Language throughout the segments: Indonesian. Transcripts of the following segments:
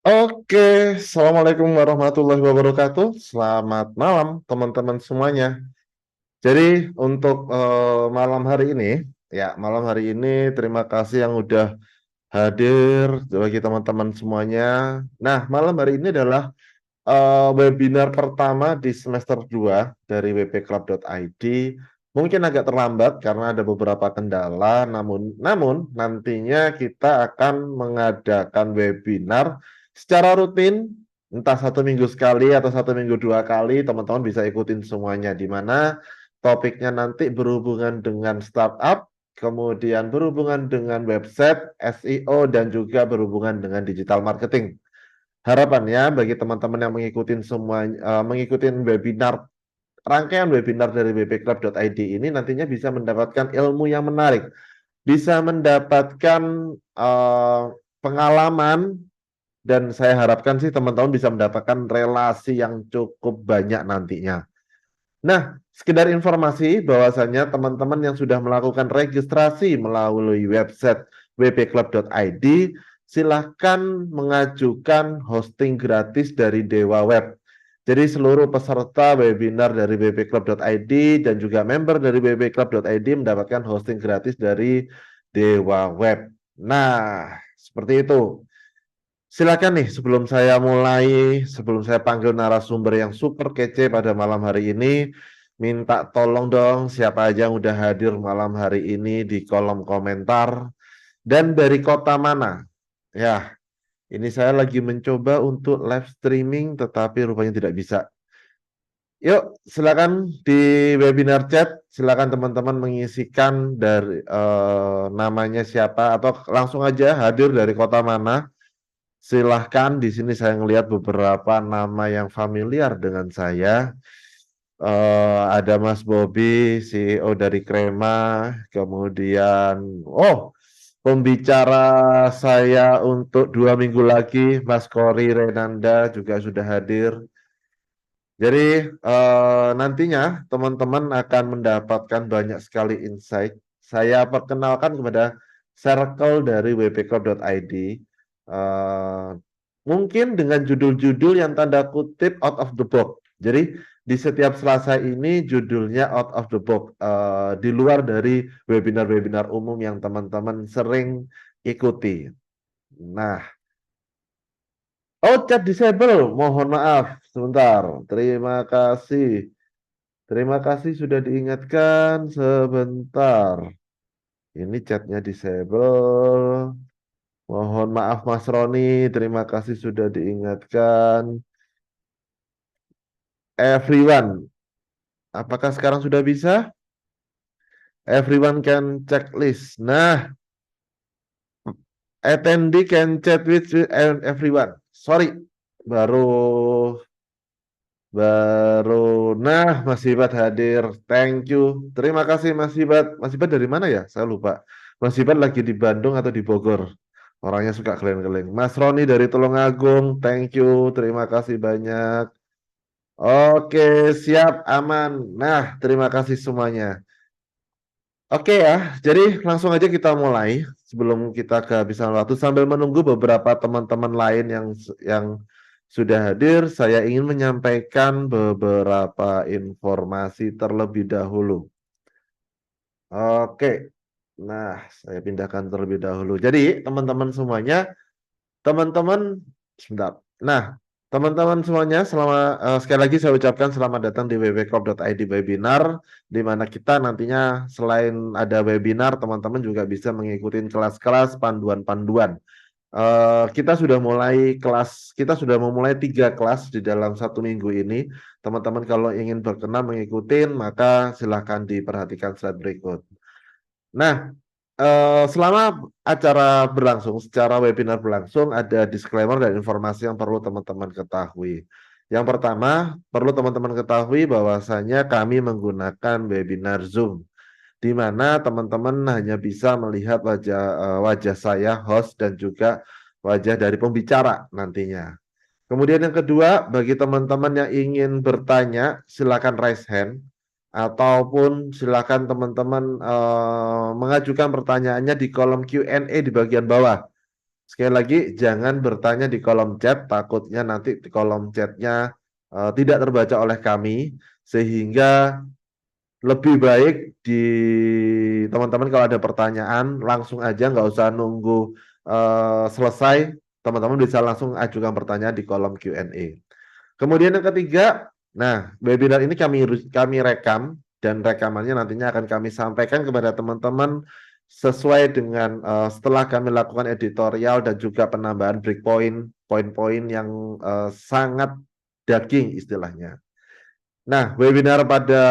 Oke, Assalamualaikum warahmatullahi wabarakatuh. Selamat malam teman-teman semuanya. Jadi untuk malam hari ini, ya malam hari ini terima kasih yang udah hadir bagi teman-teman semuanya. Nah, malam hari ini adalah webinar pertama di semester 2 dari wpclub.id. Mungkin agak terlambat karena ada beberapa kendala, namun nantinya kita akan mengadakan webinar secara rutin, entah 1 minggu sekali atau 1 minggu 2 kali, teman-teman bisa ikutin semuanya, di mana topiknya nanti berhubungan dengan startup, kemudian berhubungan dengan website, SEO, dan juga berhubungan dengan digital marketing. Harapannya bagi teman-teman yang mengikuti webinar, rangkaian webinar dari wpclub.id ini nantinya bisa mendapatkan ilmu yang menarik, bisa mendapatkan eh, pengalaman, dan saya harapkan sih teman-teman bisa mendapatkan relasi yang cukup banyak nantinya. Nah, sekedar informasi bahwasanya teman-teman yang sudah melakukan registrasi melalui website wpclub.id, silahkan mengajukan hosting gratis dari Dewa Web. Jadi seluruh peserta webinar dari wpclub.id dan juga member dari wpclub.id mendapatkan hosting gratis dari Dewa Web. Nah, seperti itu. Silakan nih sebelum saya panggil narasumber yang super kece pada malam hari ini, minta tolong dong siapa aja yang udah hadir malam hari ini di kolom komentar dan dari kota mana. Ya, ini saya lagi mencoba untuk live streaming tetapi rupanya tidak bisa. Yuk, silakan di webinar chat, silakan teman-teman mengisikan dari namanya siapa atau langsung aja hadir dari kota mana. Silahkan, di sini saya melihat beberapa nama yang familiar dengan saya. Ada Mas Bobby, CEO dari Krema, kemudian, pembicara saya untuk 2 minggu lagi, Mas Kori Renanda juga sudah hadir. Jadi nantinya teman-teman akan mendapatkan banyak sekali insight. Saya perkenalkan kepada circle dari wpclub.id. Eh, Mungkin dengan judul-judul yang tanda kutip out of the box. Jadi di setiap Selasa ini judulnya out of the box, di luar dari webinar-webinar umum yang teman-teman sering ikuti. Nah, oh, chat disable. Mohon maaf. Sebentar. Terima kasih. Terima kasih sudah diingatkan. Sebentar. Ini chatnya disable. Mohon maaf Mas Roni. Terima kasih sudah diingatkan. Everyone. Apakah sekarang sudah bisa? Everyone can check list. Nah, attendee can chat with everyone. Sorry. Baru Baru, nah Mas Hibat hadir, thank you. Terima kasih Mas Hibat. Mas Hibat dari mana ya? Saya lupa. Mas Hibat lagi di Bandung atau di Bogor? Orangnya suka keliling-keliling. Mas Roni dari Tulungagung, thank you. Terima kasih banyak. Oke, siap, aman. Nah, terima kasih semuanya. Oke ya, jadi langsung aja kita mulai sebelum kita kehabisan waktu sambil menunggu beberapa teman-teman lain yang sudah hadir. Saya ingin menyampaikan beberapa informasi terlebih dahulu. Oke, nah saya pindahkan terlebih dahulu. Jadi teman-teman semuanya, teman-teman, sebentar. Nah, teman-teman semuanya, sekali lagi saya ucapkan selamat datang di www.corp.id webinar, di mana kita nantinya selain ada webinar, teman-teman juga bisa mengikuti kelas-kelas panduan-panduan. Kita sudah memulai 3 kelas di dalam 1 minggu ini. Teman-teman kalau ingin berkenan mengikuti, maka silahkan diperhatikan slide berikut. Nah, selama acara berlangsung, secara webinar berlangsung, ada disclaimer dan informasi yang perlu teman-teman ketahui. Yang pertama, perlu teman-teman ketahui bahwasanya kami menggunakan webinar Zoom, di mana teman-teman hanya bisa melihat wajah saya, host, dan juga wajah dari pembicara nantinya. Kemudian yang kedua, bagi teman-teman yang ingin bertanya, silakan raise hand ataupun silakan teman-teman mengajukan pertanyaannya di kolom Q&A di bagian bawah. Sekali lagi, jangan bertanya di kolom chat, takutnya nanti di kolom chatnya tidak terbaca oleh kami, sehingga lebih baik di teman-teman kalau ada pertanyaan langsung aja, nggak usah nunggu selesai, teman-teman bisa langsung ajukan pertanyaan di kolom Q&A. Kemudian yang ketiga, nah webinar ini kami rekam dan rekamannya nantinya akan kami sampaikan kepada teman-teman sesuai dengan setelah kami lakukan editorial dan juga penambahan breakpoint, poin-poin yang sangat daging istilahnya. Nah, webinar pada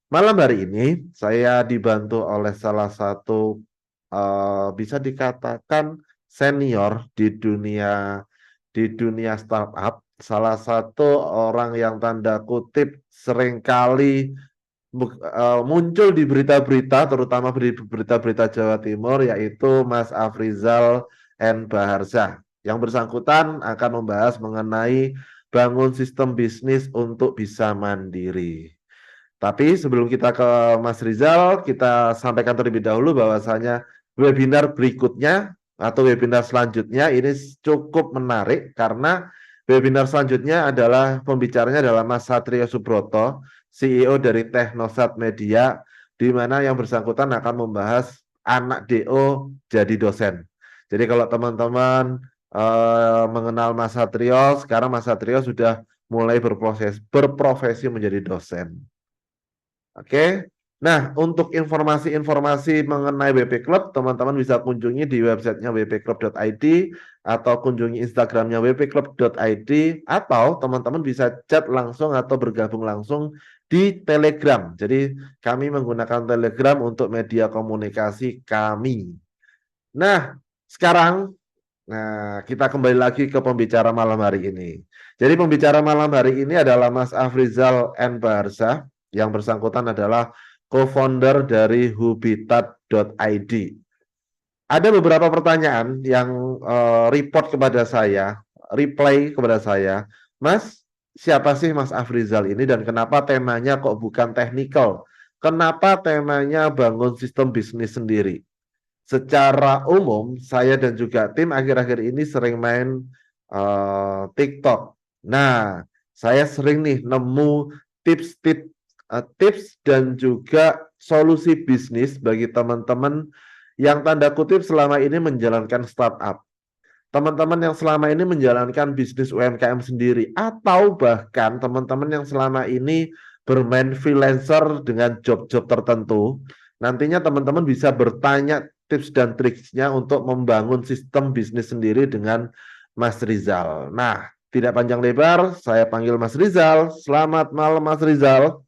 malam hari ini saya dibantu oleh salah satu bisa dikatakan senior di dunia startup, salah satu orang yang tanda kutip seringkali muncul di berita-berita, terutama di berita-berita Jawa Timur, yaitu Mas Afrizal N. Baharza. Yang bersangkutan akan membahas mengenai bangun sistem bisnis untuk bisa mandiri. Tapi sebelum kita ke Mas Rizal, kita sampaikan terlebih dahulu bahwasanya webinar berikutnya atau webinar selanjutnya ini cukup menarik karena webinar selanjutnya adalah pembicaranya adalah Mas Satrio Subroto, CEO dari Technosat Media, di mana yang bersangkutan akan membahas anak DO jadi dosen. Jadi kalau teman-teman mengenal Mas Satrio, sekarang Mas Satrio sudah mulai berprofesi menjadi dosen. Oke. Nah, untuk informasi-informasi mengenai WP Club, teman-teman bisa kunjungi di websitenya wpclub.id atau kunjungi Instagramnya wpclub.id atau teman-teman bisa chat langsung atau bergabung langsung di Telegram. Jadi kami menggunakan Telegram untuk media komunikasi kami. Nah, sekarang kita kembali lagi ke pembicara malam hari ini. Jadi pembicara malam hari ini adalah Mas Afrizal N. Baharza, yang bersangkutan adalah co-founder dari Hubitat.id. Ada beberapa pertanyaan yang reply kepada saya, Mas, siapa sih Mas Afrizal ini dan kenapa temanya kok bukan technical? Kenapa temanya bangun sistem bisnis sendiri? Secara umum, saya dan juga tim akhir-akhir ini sering main TikTok. Nah, saya sering nih nemu tips dan juga solusi bisnis bagi teman-teman yang tanda kutip selama ini menjalankan startup. Teman-teman yang selama ini menjalankan bisnis UMKM sendiri atau bahkan teman-teman yang selama ini bermain freelancer dengan job-job tertentu, nantinya teman-teman bisa bertanya tips dan triksnya untuk membangun sistem bisnis sendiri dengan Mas Rizal. Nah, tidak panjang lebar, saya panggil Mas Rizal. Selamat malam Mas Rizal.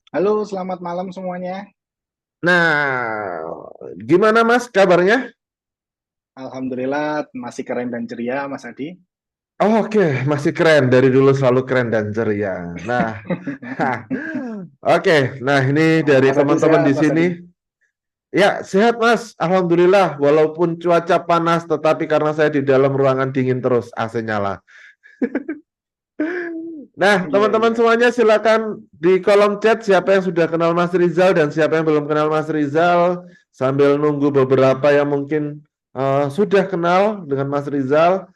Halo, selamat malam semuanya. Nah, gimana Mas kabarnya? Alhamdulillah masih keren dan ceria, Mas Adi. Oke, masih keren. Dari dulu selalu keren dan ceria. Nah, oke. Nah, ini dari Mas Adi teman-teman di sehat, Mas sini. Adi. Ya, sehat Mas. Alhamdulillah. Walaupun cuaca panas, tetapi karena saya di dalam ruangan dingin terus, AC nyala. Nah, Iya, teman-teman iya. semuanya silakan di kolom chat siapa yang sudah kenal Mas Rizal dan siapa yang belum kenal Mas Rizal. Sambil nunggu beberapa yang mungkin sudah kenal dengan Mas Rizal.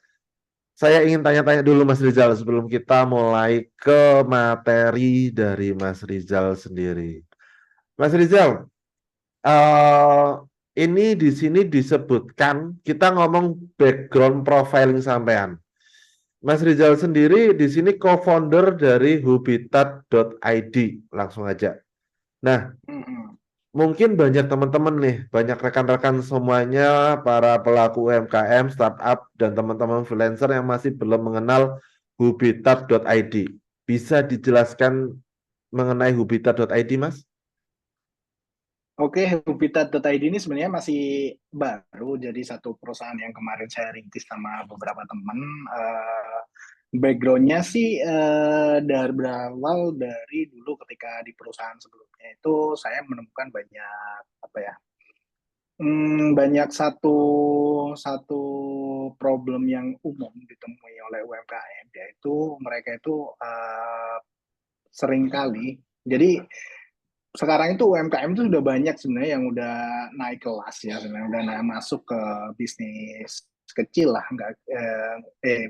Saya ingin tanya-tanya dulu Mas Rizal sebelum kita mulai ke materi dari Mas Rizal sendiri. Mas Rizal, eh ini di sini disebutkan kita ngomong background profiling sampean. Mas Rizal sendiri di sini co-founder dari Hubitat.id, langsung aja. Nah, Mm-mm. mungkin banyak teman-teman nih, banyak rekan-rekan semuanya, para pelaku UMKM, startup, dan teman-teman freelancer yang masih belum mengenal Hubitat.id. Bisa dijelaskan mengenai Hubitat.id, Mas? Oke, Habitat.id ini sebenarnya masih baru, jadi satu perusahaan yang kemarin saya rintis sama beberapa teman. Backgroundnya sih dari berawal dari dulu ketika di perusahaan sebelumnya itu saya menemukan banyak apa ya, banyak satu satu problem yang umum ditemui oleh UMKM, yaitu mereka itu seringkali, jadi sekarang itu UMKM itu sudah banyak sebenarnya yang udah naik kelas ya, sebenarnya udah masuk ke bisnis kecil lah, nggak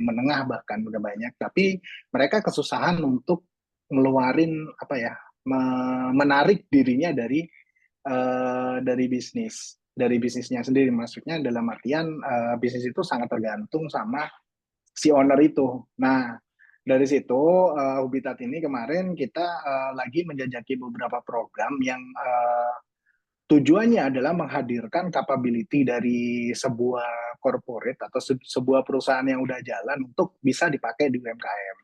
menengah bahkan udah banyak. Tapi mereka kesusahan untuk ngeluarin apa ya, menarik dirinya dari bisnisnya sendiri. Maksudnya dalam artian bisnis itu sangat tergantung sama si owner itu. Nah, dari situ Habitat ini kemarin kita lagi menjajaki beberapa program yang tujuannya adalah menghadirkan capability dari sebuah corporate atau sebuah perusahaan yang udah jalan untuk bisa dipakai di UMKM.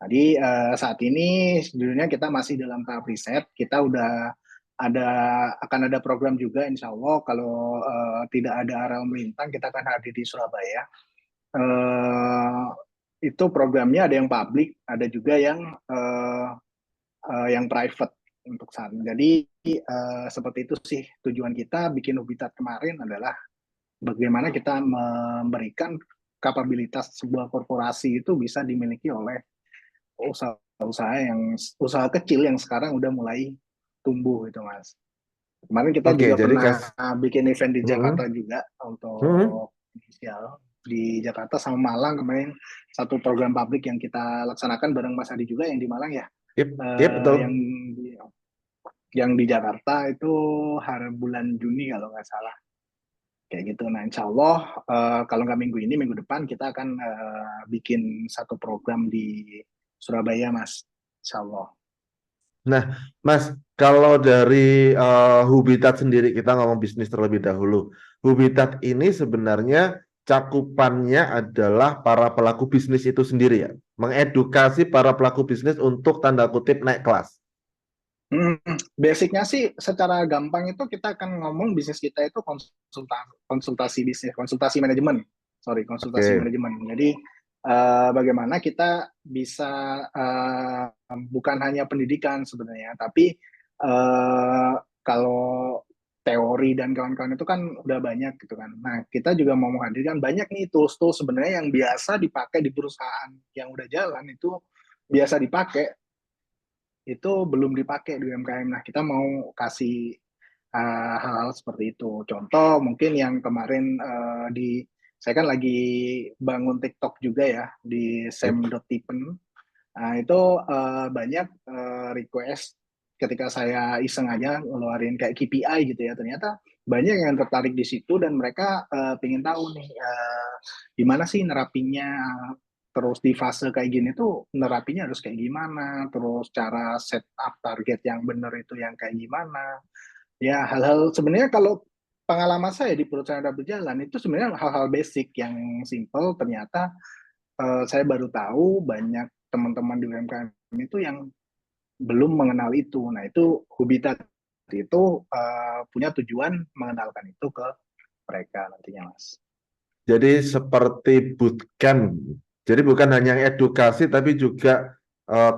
Jadi saat ini sebenarnya kita masih dalam tahap riset. Kita udah ada akan ada program juga, insya Allah kalau tidak ada aral melintang kita akan hadir di Surabaya. eh, itu programnya ada yang publik, ada juga yang private untuk saat ini. Jadi seperti itu sih tujuan kita bikin Habitat kemarin adalah bagaimana kita memberikan kapabilitas sebuah korporasi itu bisa dimiliki oleh usaha-usaha usaha kecil yang sekarang udah mulai tumbuh itu Mas. Kemarin kita Oke, juga jadi pernah bikin event di Jakarta Mm-mm. juga Mm-mm. untuk inisial di Jakarta sama Malang kemarin satu program publik yang kita laksanakan bareng Mas Adi juga yang di Malang ya. Yep, yep, Eh, betul. yang di Jakarta itu hari bulan Juni kalau nggak salah kayak gitu. Nah, insya Allah kalau nggak minggu ini, minggu depan kita akan bikin satu program di Surabaya, Mas. Insya Allah. Nah, Mas, kalau dari Hubitat sendiri, kita ngomong bisnis terlebih dahulu. Hubitat ini sebenarnya cakupannya adalah para pelaku bisnis itu sendiri ya, mengedukasi para pelaku bisnis untuk tanda kutip naik kelas. Basicnya sih secara gampang itu kita akan ngomong bisnis kita itu konsultasi bisnis, konsultasi manajemen. Sorry, konsultasi Oke, manajemen. Jadi bagaimana kita bisa bukan hanya pendidikan sebenarnya, tapi kalau teori dan kawan-kawan itu kan udah banyak gitu kan. Nah, kita juga mau menghadirkan banyak nih tools-tools sebenarnya yang biasa dipakai di perusahaan yang udah jalan itu biasa dipakai itu belum dipakai di UMKM. Nah, kita mau kasih hal-hal seperti itu. Contoh mungkin yang kemarin saya kan lagi bangun TikTok juga ya di yep. Sam.Tipen. Nah, itu banyak request ketika saya iseng aja ngeluarin kayak KPI gitu ya. Ternyata banyak yang tertarik di situ dan mereka pengen tahu nih gimana sih nerapinya, terus di fase kayak gini tuh nerapinya harus kayak gimana, terus cara set up target yang benar itu yang kayak gimana. Ya hal-hal sebenarnya kalau pengalaman saya di perusahaan yang berjalan itu sebenarnya hal-hal basic yang simple ternyata saya baru tahu banyak teman-teman di UMKM itu yang belum mengenal itu. Nah, itu Habitat itu punya tujuan mengenalkan itu ke mereka nantinya, Mas. Jadi seperti bootcamp. Jadi bukan hanya edukasi, tapi juga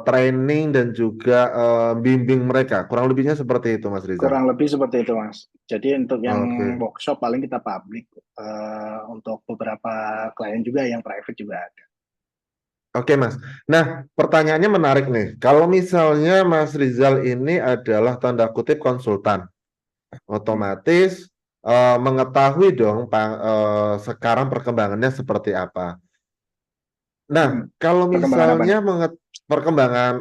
training dan juga bimbing mereka. Kurang lebihnya seperti itu, Mas Rizal. Kurang lebih seperti itu, Mas. Jadi untuk yang Oke. workshop paling kita publik, untuk beberapa klien juga yang private juga ada. Oke, Mas. Nah, pertanyaannya menarik nih. Kalau misalnya Mas Rizal ini adalah tanda kutip konsultan, Hmm. otomatis mengetahui dong sekarang perkembangannya seperti apa. Nah, Hmm. kalau Perkembangan apa misalnya nih? perkembangan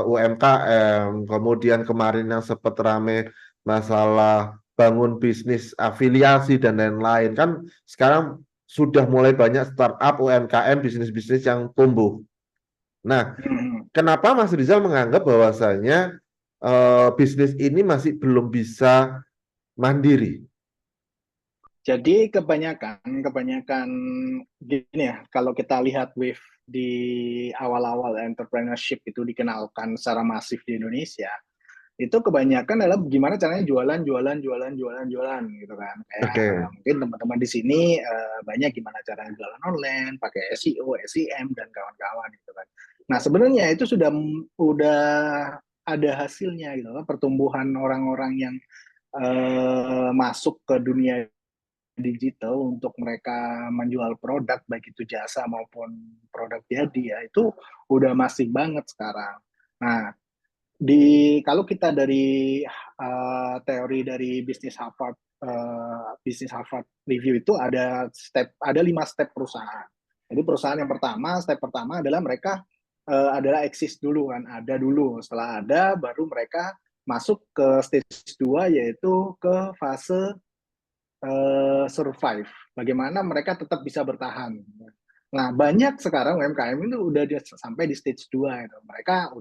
UMKM, kemudian kemarin yang sempat rame masalah bangun bisnis afiliasi dan lain-lain, kan sekarang sudah mulai banyak startup UMKM bisnis-bisnis yang tumbuh. Nah, Hmm. kenapa Mas Rizal menganggap bahwasanya bisnis ini masih belum bisa mandiri? Jadi kebanyakan gini ya, kalau kita lihat wave di awal-awal entrepreneurship itu dikenalkan secara masif di Indonesia, itu kebanyakan adalah gimana caranya jualan gitu kan. Kayak Oke. mungkin teman-teman di sini banyak gimana caranya jualan online, pakai SEO, SEM dan kawan-kawan gitu kan. Nah, sebenarnya itu udah ada hasilnya gitu kan, pertumbuhan orang-orang yang masuk ke dunia digital untuk mereka menjual produk baik itu jasa maupun produk jadi ya itu udah masif banget sekarang. Nah, Kalau kita dari teori dari bisnis Harvard review itu ada 5 step perusahaan. Jadi perusahaan yang pertama, step pertama adalah mereka adalah eksis dulu kan, ada dulu. Setelah ada, baru mereka masuk ke stage 2 yaitu ke fase survive. Bagaimana mereka tetap bisa bertahan. Nah, banyak sekarang UMKM itu udah sampai di stage 2 itu. Mereka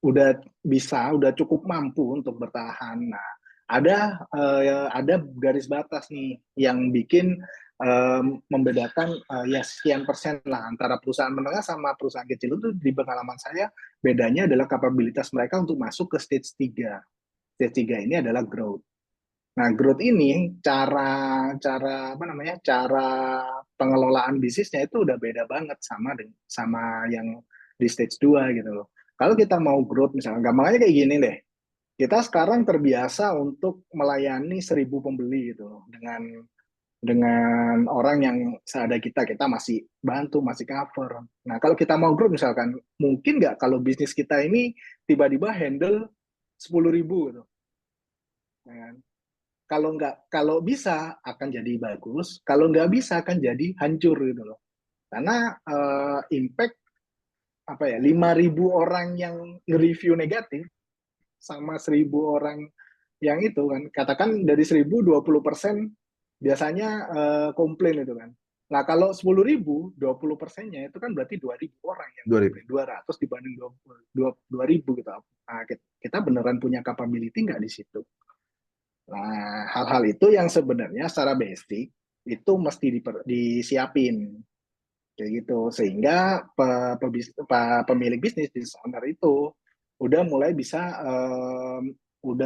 udah cukup mampu untuk bertahan. Nah, ada garis batas nih yang bikin membedakan ya sekian persen lah antara perusahaan menengah sama perusahaan kecil itu di pengalaman saya bedanya adalah kapabilitas mereka untuk masuk ke stage 3. Stage 3 ini adalah growth. Nah, growth ini cara apa namanya? Cara pengelolaan bisnisnya itu udah beda banget sama yang di stage 2 gitu loh. Kalau kita mau growth misalnya, gampangnya kayak gini deh. Kita sekarang terbiasa untuk melayani 1.000 pembeli gitu loh dengan orang yang seada kita masih bantu, masih cover. Nah, kalau kita mau growth misalkan, mungkin nggak kalau bisnis kita ini tiba-tiba handle 10.000 gitu. Ya kan? Kalau bisa akan jadi bagus, kalau nggak bisa akan jadi hancur gitu loh. Karena impact apa ya 5.000 orang yang nge-review negatif sama 1.000 orang yang itu kan, katakan dari 1.000 20% biasanya komplain itu kan. Nah kalau 10.000 20%-nya itu kan berarti 2.000 orang yang 2000. komplain, 200 dibanding 2.000 gitu. Nah, kita beneran punya capability nggak di situ? Nah, hal-hal itu yang sebenarnya secara basic itu mesti disiapin kayak gitu sehingga pemilik bisnis owner itu udah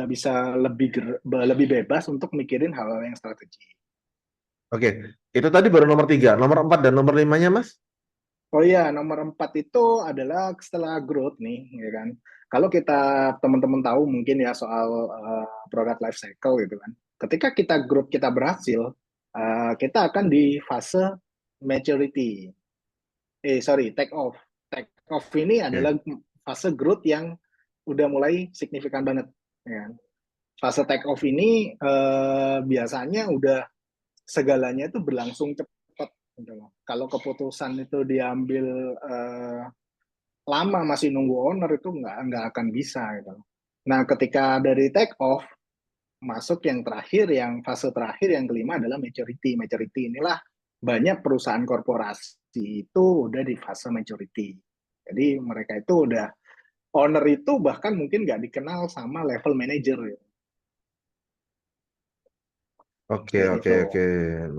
bisa lebih bebas untuk mikirin hal-hal yang strategi. Oke, itu tadi baru nomor 3, nomor 4 dan nomor 5-nya, Mas? Oh iya, nomor 4 itu adalah setelah growth nih, ya kan. Kalau kita teman-teman tahu mungkin ya soal product life cycle gitu kan. Ketika kita growth kita berhasil, kita akan di fase maturity. Sorry, take off. Take off ini Oke. adalah fase growth yang udah mulai signifikan banget. Ya kan. Fase take off ini biasanya udah segalanya itu berlangsung cepat. Gitu loh. Kalau keputusan itu diambil lama masih nunggu owner itu nggak akan bisa gitu. Nah, ketika dari take off masuk yang terakhir, yang fase terakhir yang kelima adalah maturity. Maturity inilah banyak perusahaan korporasi itu udah di fase maturity. Jadi mereka itu udah owner itu bahkan mungkin nggak dikenal sama level manager gitu. Oke, Kayak oke, gitu. oke.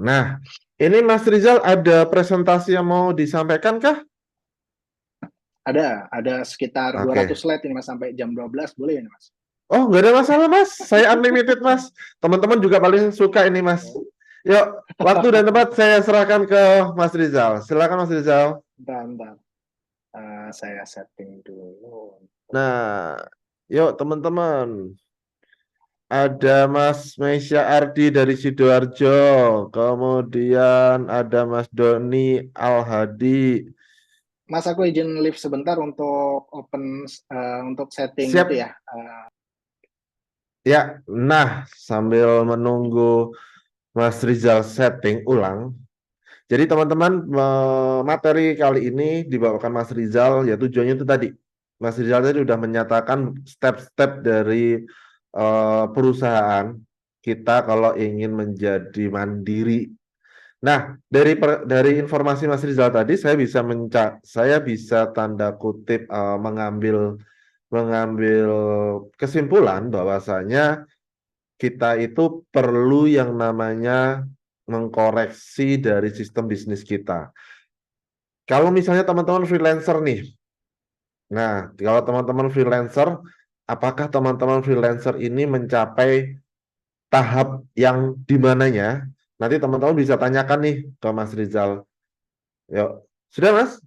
Nah, ini Mas Rizal ada presentasi yang mau disampaikan kah? Ada sekitar 200 Oke. slide ini Mas sampai jam 12 boleh ya Mas? Oh, nggak ada masalah, Mas. Saya unlimited, Mas. Teman-teman juga paling suka ini, Mas. Yuk, waktu dan tempat saya serahkan ke Mas Rizal. Silakan, Mas Rizal. Bentar. Saya setting dulu. Nah, yuk teman-teman. Ada Mas Meisya Ardi dari Sidoarjo. Kemudian ada Mas Doni Al-Hadi. Mas, aku izin live sebentar untuk untuk setting itu Siap. ya. Ya, nah sambil menunggu Mas Rizal setting ulang. Jadi teman-teman materi kali ini dibawakan Mas Rizal ya tujuannya itu tadi. Mas Rizal tadi sudah menyatakan step-step dari perusahaan kita kalau ingin menjadi mandiri. Nah, dari informasi Mas Rizal tadi saya bisa tanda kutip mengambil mengambil kesimpulan bahwasanya kita itu perlu yang namanya mengkoreksi dari sistem bisnis kita. Kalau misalnya teman-teman freelancer nih, nah kalau teman-teman freelancer, apakah teman-teman freelancer ini mencapai tahap yang di mananya? Nanti teman-teman bisa tanyakan nih ke Mas Rizal. Yuk, sudah Mas?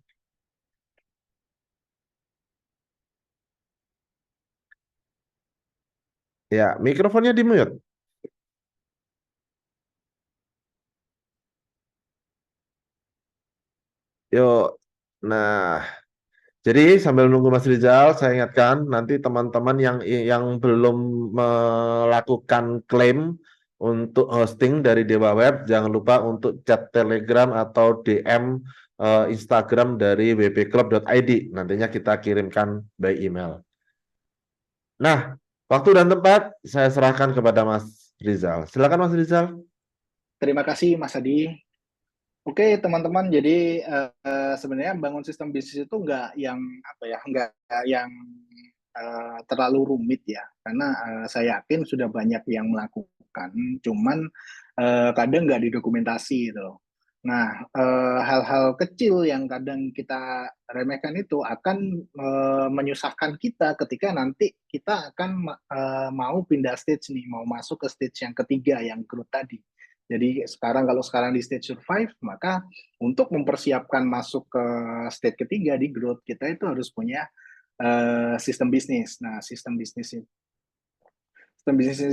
Ya, mikrofonnya di mute. Yuk, nah Jadi sambil nunggu Mas Rizal, saya ingatkan nanti teman-teman yang belum melakukan klaim untuk hosting dari Dewa Web, jangan lupa untuk chat Telegram atau DM Instagram dari wpclub.id. Nantinya kita kirimkan by email. Nah, waktu dan tempat saya serahkan kepada Mas Rizal. Silakan Mas Rizal. Terima kasih Mas Adi. Oke teman-teman, jadi sebenarnya bangun sistem bisnis itu nggak yang apa ya, nggak yang terlalu rumit ya, karena saya yakin sudah banyak yang melakukan, cuman kadang nggak didokumentasi gitu. Nah, hal-hal kecil yang kadang kita remehkan itu akan menyusahkan kita ketika nanti kita akan mau pindah stage nih, mau masuk ke stage yang ketiga yang growth tadi. Jadi kalau sekarang di stage survive, maka untuk mempersiapkan masuk ke stage ketiga di growth, kita itu harus punya sistem bisnis. Nah, sistem bisnis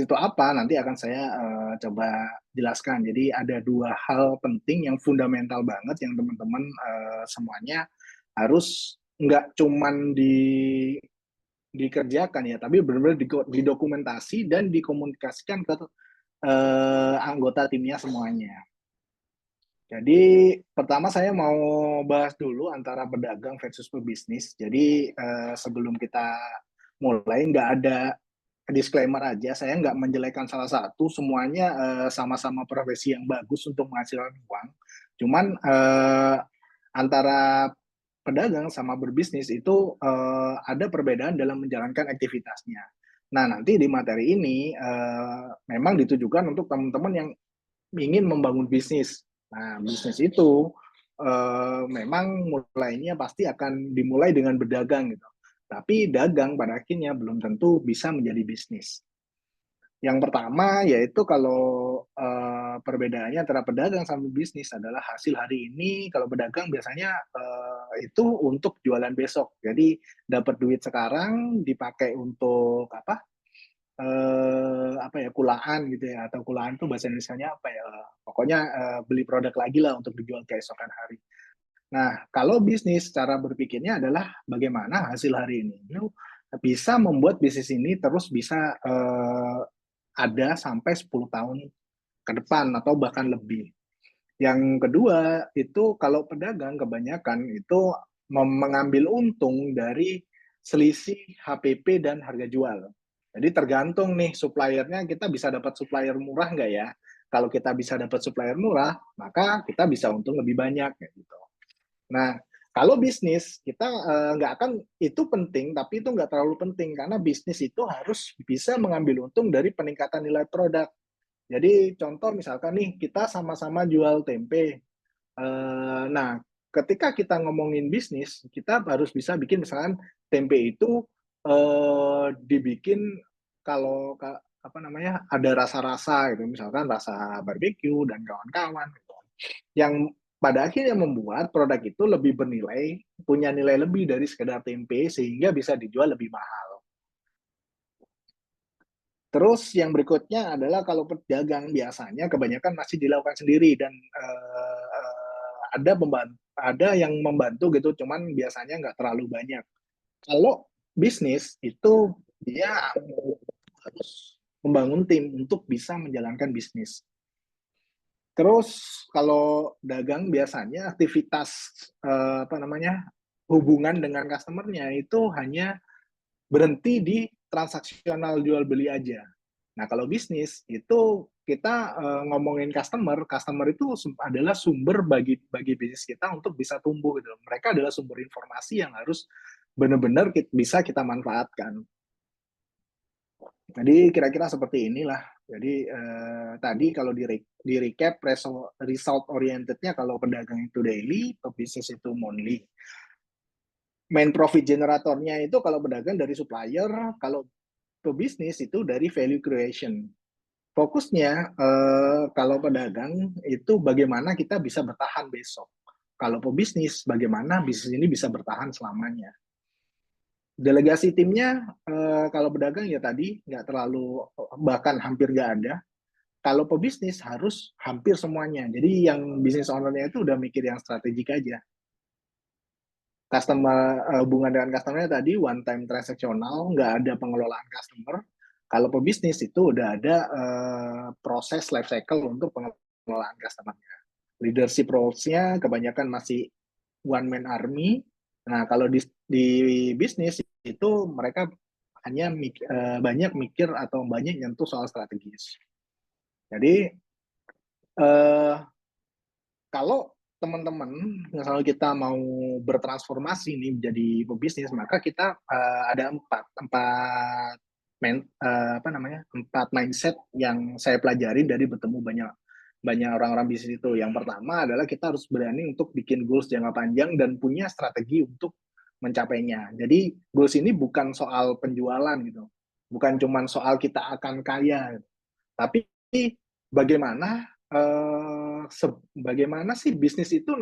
itu apa? Nanti akan saya coba jelaskan. Jadi ada dua hal penting yang fundamental banget yang teman-teman semuanya harus nggak cuman dikerjakan ya, tapi benar-benar didokumentasi dan dikomunikasikan ke anggota timnya semuanya. Jadi pertama saya mau bahas dulu antara pedagang versus pebisnis. Jadi sebelum kita mulai nggak ada disclaimer aja, saya nggak menjelekkan salah satu, semuanya sama-sama profesi yang bagus untuk menghasilkan uang. Cuman antara pedagang sama berbisnis itu ada perbedaan dalam menjalankan aktivitasnya. Nah nanti di materi ini memang ditujukan untuk teman-teman yang ingin membangun bisnis. Nah, bisnis itu memang mulainya pasti akan dimulai dengan berdagang gitu. Tapi dagang pada akhirnya belum tentu bisa menjadi bisnis. Yang pertama yaitu kalau perbedaannya antara pedagang sama bisnis adalah hasil hari ini. Kalau pedagang biasanya itu untuk jualan besok. Jadi dapat duit sekarang dipakai untuk apa ya, kulaan gitu ya, atau kulaan tuh bahasa Indonesianya apa ya, pokoknya beli produk lagi lah untuk dijual keesokan hari. Nah, kalau bisnis cara berpikirnya adalah bagaimana hasil hari ini itu bisa membuat bisnis ini terus bisa ada sampai 10 tahun ke depan atau bahkan lebih. Yang kedua itu kalau pedagang kebanyakan itu mengambil untung dari selisih HPP dan harga jual. Jadi tergantung nih suppliernya, kita bisa dapat supplier murah nggak ya? Kalau kita bisa dapat supplier murah, maka kita bisa untung lebih banyak gitu. Nah, kalau bisnis kita nggak akan, itu penting, tapi itu nggak terlalu penting karena bisnis itu harus bisa mengambil untung dari peningkatan nilai produk. Jadi contoh misalkan nih kita sama-sama jual tempe. Nah, ketika kita ngomongin bisnis, kita harus bisa bikin misalkan tempe itu dibikin kalau apa namanya ada rasa-rasa gitu, misalkan rasa barbeque dan kawan-kawan gitu. Yang pada akhirnya membuat produk itu lebih bernilai, punya nilai lebih dari sekedar tempe sehingga bisa dijual lebih mahal. Terus yang berikutnya adalah kalau pedagang biasanya kebanyakan masih dilakukan sendiri dan ada yang membantu gitu, cuman biasanya nggak terlalu banyak. Kalau bisnis itu dia harus membangun tim untuk bisa menjalankan bisnis. Terus kalau dagang biasanya aktivitas apa namanya hubungan dengan customernya itu hanya berhenti di transaksional jual beli aja. Nah, kalau bisnis itu kita ngomongin customer, customer itu adalah sumber bagi bisnis kita untuk bisa tumbuh gitu. Mereka adalah sumber informasi yang harus benar-benar bisa kita manfaatkan. Jadi kira-kira seperti inilah. Jadi tadi kalau di recap result orientednya kalau pedagang itu daily, pebisnis itu monthly. Main profit generatornya itu kalau pedagang dari supplier, kalau pebisnis itu dari value creation. Fokusnya kalau pedagang itu bagaimana kita bisa bertahan besok. Kalau pebisnis, bagaimana bisnis ini bisa bertahan selamanya. Delegasi timnya kalau pedagang ya tadi nggak terlalu, bahkan hampir nggak ada. Kalau pebisnis harus hampir semuanya. Jadi yang bisnis ownernya itu udah mikir yang strategik aja. hubungan dengan customer tadi one time transaksional, nggak ada pengelolaan customer. Kalau pebisnis itu udah ada proses life cycle untuk pengelolaan customer-nya. Leadership roles-nya kebanyakan masih one man army. Nah, kalau di bisnis itu mereka hanya banyak mikir atau banyak nyentuh soal strategis. Jadi eh, kalau teman-teman misalnya kita mau bertransformasi nih menjadi pebisnis, maka kita ada empat mindset yang saya pelajari dari bertemu banyak banyak orang-orang bisnis itu. Yang pertama adalah kita harus berani untuk bikin goals jangka panjang dan punya strategi untuk mencapainya. Jadi goals ini bukan soal penjualan gitu, bukan cuma soal kita akan kaya, gitu. Tapi bagaimana bagaimana sih bisnis itu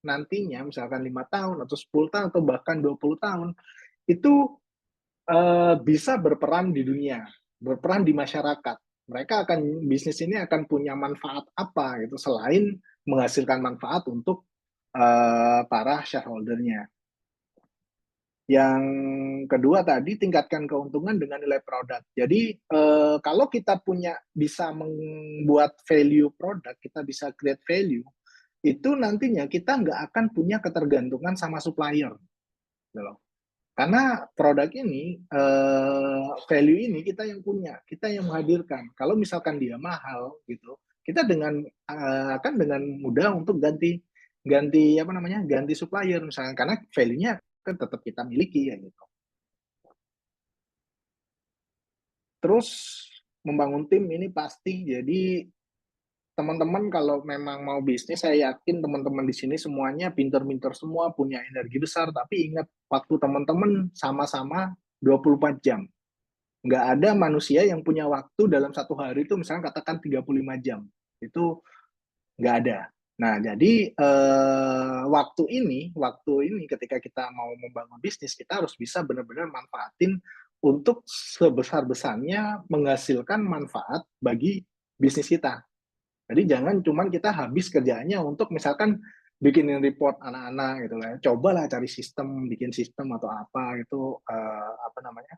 nantinya misalkan 5 tahun atau 10 tahun atau bahkan 20 tahun itu bisa berperan di dunia, berperan di masyarakat. Mereka akan bisnis ini akan punya manfaat apa gitu selain menghasilkan manfaat untuk para shareholder-nya. Yang kedua tadi tingkatkan keuntungan dengan nilai produk. Jadi kalau kita bisa membuat value produk, kita bisa create value, itu nantinya kita nggak akan punya ketergantungan sama supplier, gitu. Karena produk ini, value ini kita yang punya, kita yang menghadirkan. Kalau misalkan dia mahal, gitu, kita akan dengan mudah untuk ganti ganti apa namanya ganti supplier misalnya karena value-nya kan tetap kita miliki ya gitu. Terus membangun tim ini pasti. Jadi teman-teman kalau memang mau bisnis, saya yakin teman-teman di sini semuanya pinter-pinter semua, punya energi besar. Tapi ingat, waktu teman-teman sama-sama 24 jam. Nggak ada manusia yang punya waktu dalam satu hari itu misalnya katakan 35 jam. Itu nggak ada. Nah, jadi waktu ini ketika kita mau membangun bisnis, kita harus bisa benar-benar manfaatin untuk sebesar-besarnya menghasilkan manfaat bagi bisnis kita. Jadi jangan cuma kita habis kerjaannya untuk misalkan bikinin report anak-anak gitu lah. Cobalah cari sistem, bikin sistem atau apa itu apa namanya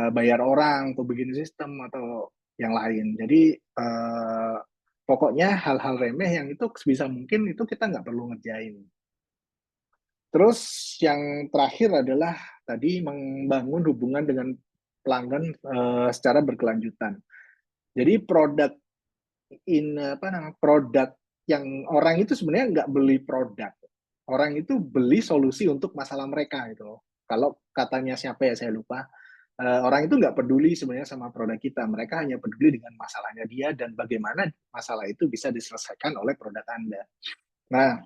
bayar orang untuk bikin sistem atau yang lain. Jadi pokoknya hal-hal remeh yang itu sebisa mungkin itu kita nggak perlu ngerjain. Terus yang terakhir adalah tadi membangun hubungan dengan pelanggan secara berkelanjutan. Jadi produk yang orang itu sebenarnya nggak beli produk, orang itu beli solusi untuk masalah mereka gitu. Kalau katanya siapa ya saya lupa, orang itu nggak peduli sebenarnya sama produk kita, mereka hanya peduli dengan masalahnya dia dan bagaimana masalah itu bisa diselesaikan oleh produk Anda. Nah,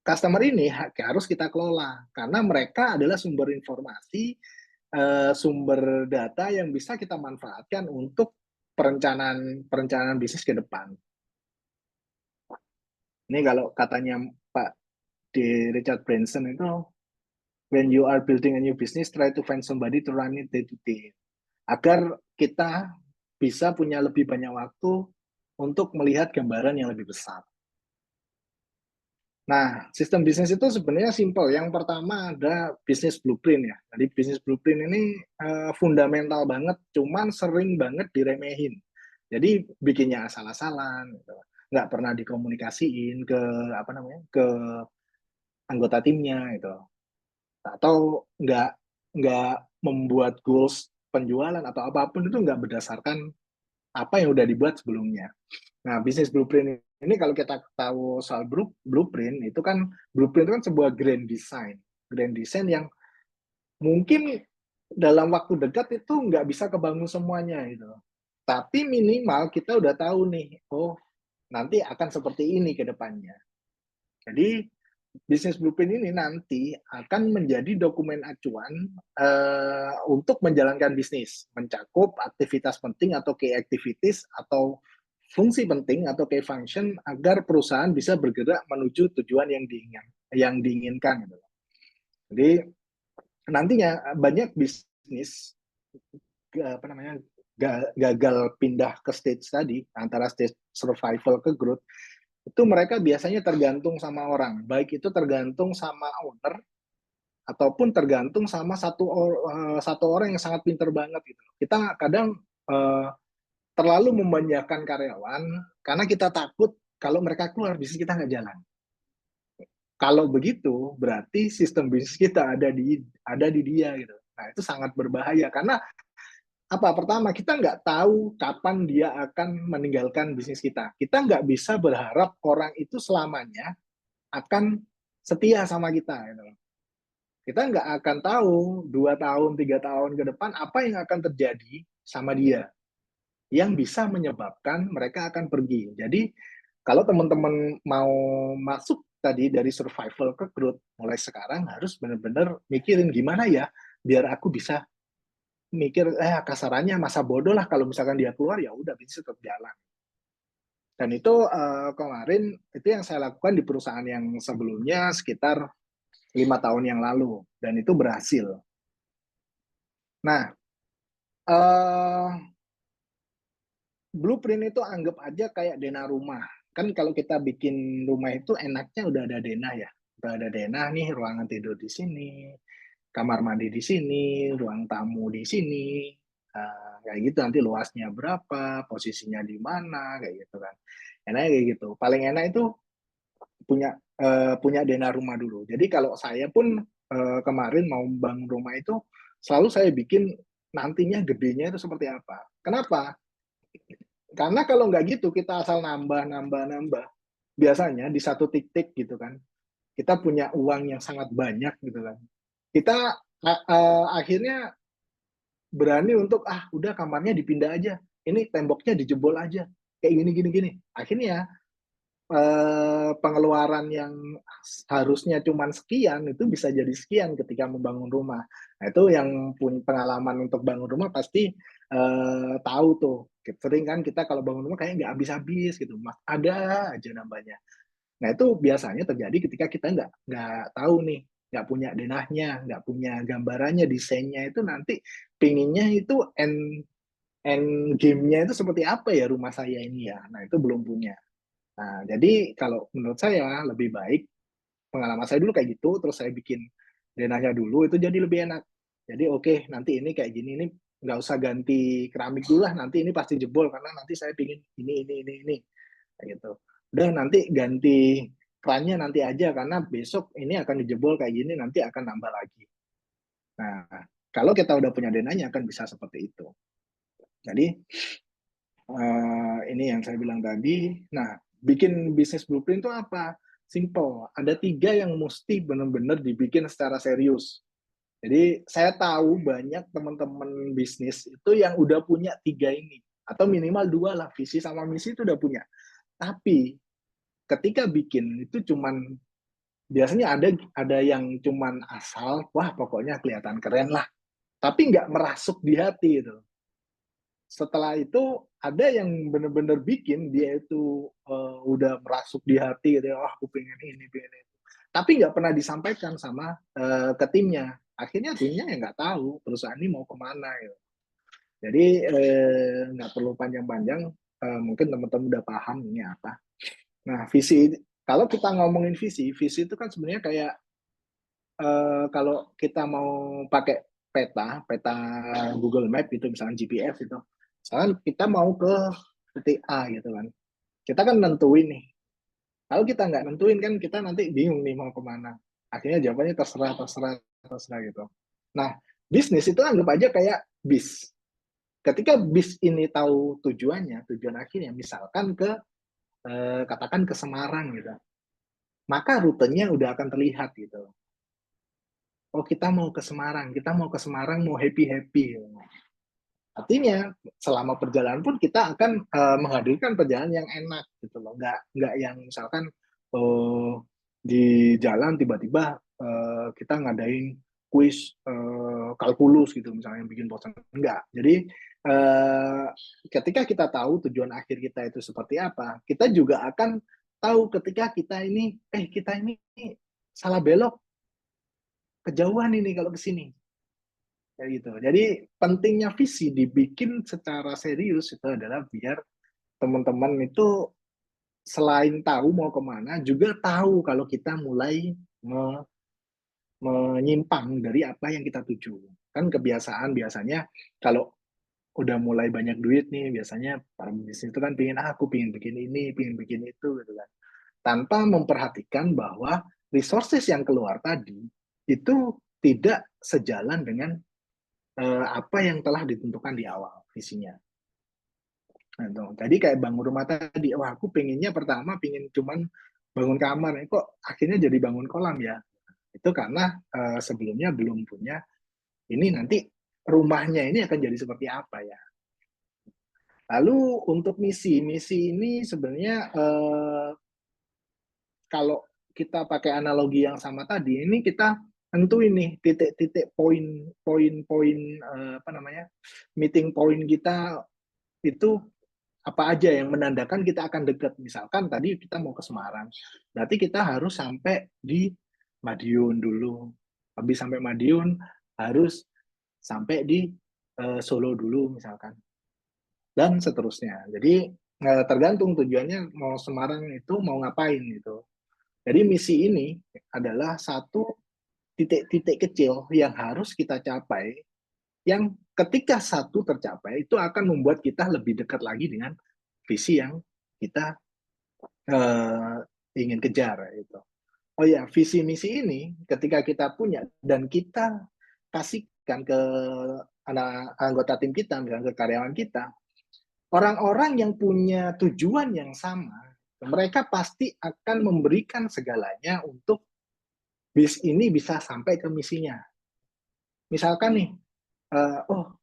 customer ini harus kita kelola karena mereka adalah sumber informasi, sumber data yang bisa kita manfaatkan untuk perencanaan bisnis ke depan. Ini kalau katanya Pak di Richard Branson itu, when you are building a new business, try to find somebody to run it day to day. Agar kita bisa punya lebih banyak waktu untuk melihat gambaran yang lebih besar. Nah, sistem bisnis itu sebenarnya simple. Yang pertama ada bisnis blueprint ya. Jadi bisnis blueprint ini fundamental banget, cuman sering banget diremehin. Jadi bikinnya asal-asalan, gitu. Nggak pernah dikomunikasiin ke apa namanya ke anggota timnya gitu. Atau nggak membuat goals penjualan atau apapun itu nggak berdasarkan apa yang udah dibuat sebelumnya. Nah, bisnis blueprint ini kalau kita tahu soal blueprint, itu kan blueprint itu kan sebuah grand design. Grand design yang mungkin dalam waktu dekat itu nggak bisa kebangun semuanya gitu. Tapi minimal kita udah tahu nih, oh nanti akan seperti ini ke depannya. Jadi bisnis blueprint ini nanti akan menjadi dokumen acuan untuk menjalankan bisnis, mencakup aktivitas penting atau key activities atau fungsi penting atau key function agar perusahaan bisa bergerak menuju tujuan yang diinginkan. Jadi nantinya banyak bisnis apa namanya gagal pindah ke stage tadi antara stage survival ke growth itu mereka biasanya tergantung sama orang, baik itu tergantung sama owner ataupun tergantung sama satu orang yang sangat pinter banget gitu. Kita kadang eh, terlalu memanjakan karyawan karena kita takut kalau mereka keluar bisnis kita nggak jalan. Kalau begitu berarti sistem bisnis kita ada di dia gitu. Nah itu sangat berbahaya karena apa? Pertama kita nggak tahu kapan dia akan meninggalkan bisnis kita. Kita nggak bisa berharap orang itu selamanya akan setia sama kita. Gitu. Kita nggak akan tahu 2 tahun, 3 tahun ke depan apa yang akan terjadi sama dia yang bisa menyebabkan mereka akan pergi. Jadi kalau teman-teman mau masuk tadi dari survival ke growth, mulai sekarang harus benar-benar mikirin gimana ya biar aku bisa mikir kasarannya masa bodoh lah kalau misalkan dia keluar ya udah bisnis tetap jalan. Dan itu kemarin itu yang saya lakukan di perusahaan yang sebelumnya sekitar 5 tahun yang lalu dan itu berhasil. Nah, eh, blueprint itu anggap aja kayak denah rumah. Kan kalau kita bikin rumah itu enaknya udah ada denah ya. Udah ada denah nih, ruangan tidur di sini, kamar mandi di sini, ruang tamu di sini. Kayak gitu nanti luasnya berapa, posisinya di mana, kayak gitu kan. Enaknya kayak gitu. Paling enak itu punya denah rumah dulu. Jadi kalau saya pun kemarin mau bangun rumah itu selalu saya bikin nantinya gedenya itu seperti apa. Kenapa? Karena kalau nggak gitu kita asal nambah nambah nambah biasanya di satu titik gitu kan kita punya uang yang sangat banyak gitu kan kita akhirnya berani untuk udah kamarnya dipindah aja ini temboknya dijebol aja kayak gini gini gini akhirnya pengeluaran yang harusnya cuma sekian itu bisa jadi sekian ketika membangun rumah. Nah, itu yang punya pengalaman untuk bangun rumah pasti tahu tuh. Sering kan kita kalau bangun rumah kayak nggak habis-habis gitu, mas ada aja nambahnya. Nah itu biasanya terjadi ketika kita nggak tahu nih, nggak punya denahnya, nggak punya gambarannya, desainnya itu nanti pinginnya itu end game-nya itu seperti apa ya rumah saya ini ya. Nah itu belum punya. Nah, jadi kalau menurut saya lebih baik pengalaman saya dulu kayak gitu, terus saya bikin denahnya dulu itu jadi lebih enak. Jadi oke, nanti ini kayak gini ini nggak usah ganti keramik dulu lah, nanti ini pasti jebol karena nanti saya pingin ini kayak gitu. Udah nanti ganti kerannya nanti aja karena besok ini akan dijebol kayak gini nanti akan nambah lagi. Nah, kalau kita udah punya denahnya akan bisa seperti itu. Jadi ini yang saya bilang tadi. Nah, bikin bisnis blueprint itu apa? Simple. Ada 3 yang mesti benar-benar dibikin secara serius. Jadi saya tahu banyak teman-teman bisnis itu yang udah punya 3 ini. Atau minimal 2 lah, visi sama misi itu udah punya. Tapi ketika bikin itu cuman biasanya ada yang cuman asal, wah pokoknya kelihatan keren lah. Tapi nggak merasuk di hati itu. Setelah itu ada yang benar-benar bikin dia itu udah merasuk di hati gitu ya, wah aku pengen ini pengen itu tapi nggak pernah disampaikan sama ke timnya akhirnya timnya ya nggak tahu perusahaan ini mau kemana gitu. Jadi nggak perlu panjang-panjang mungkin teman-teman udah paham ini apa. Nah visi kalau kita ngomongin visi itu kan sebenarnya kayak kalau kita mau pakai peta Google Map itu misalnya GPS itu misalkan kita mau ke titik A gitu kan kita kan nentuin nih kalau kita nggak nentuin kan kita nanti bingung nih mau kemana akhirnya jawabannya terserah terserah terserah gitu. Nah bisnis itu anggap aja kayak bis ketika bis ini tahu tujuannya tujuan akhirnya misalkan ke katakan ke Semarang gitu maka rutenya udah akan terlihat gitu. Oh kita mau ke Semarang mau happy happy. Artinya selama perjalanan pun kita akan menghadirkan perjalanan yang enak gitu loh. Nggak yang misalkan di jalan tiba-tiba kita ngadain kuis kalkulus gitu misalnya yang bikin bosan. Enggak. Jadi uh, ketika kita tahu tujuan akhir kita itu seperti apa, kita juga akan tahu ketika kita ini salah belok kejauhan ini kalau ke sini kayak gitu. Jadi pentingnya visi dibikin secara serius itu adalah biar teman-teman itu selain tahu mau kemana, juga tahu kalau kita mulai menyimpang dari apa yang kita tuju. Kan kebiasaan biasanya kalau udah mulai banyak duit nih, biasanya para bisnis itu kan pingin, aku pingin bikin ini, pingin bikin itu, gitu kan. Tanpa memperhatikan bahwa resources yang keluar tadi itu tidak sejalan dengan apa yang telah ditentukan di awal visinya. Nah, tadi kayak bangun rumah tadi, wah aku pengennya pertama pengen cuman bangun kamar, kok akhirnya jadi bangun kolam ya. Itu karena sebelumnya belum punya ini nanti rumahnya ini akan jadi seperti apa ya. Lalu untuk misi ini sebenarnya kalau kita pakai analogi yang sama tadi, ini kita tentu ini titik-titik poin-poin apa namanya meeting point kita itu apa aja yang menandakan kita akan dekat. Misalkan tadi kita mau ke Semarang, berarti kita harus sampai di Madiun dulu. Habis sampai Madiun harus sampai di Solo dulu misalkan. Dan seterusnya. Jadi tergantung tujuannya mau Semarang itu mau ngapain gitu. Jadi misi ini adalah satu titik-titik kecil yang harus kita capai, yang ketika satu tercapai itu akan membuat kita lebih dekat lagi dengan visi yang kita uh, ingin kejar itu. Oh ya, visi misi ini ketika kita punya dan kita kasihkan ke anak anggota tim kita, misalnya ke karyawan kita, orang-orang yang punya tujuan yang sama, mereka pasti akan memberikan segalanya untuk bis ini bisa sampai ke misinya. Misalkan nih, oh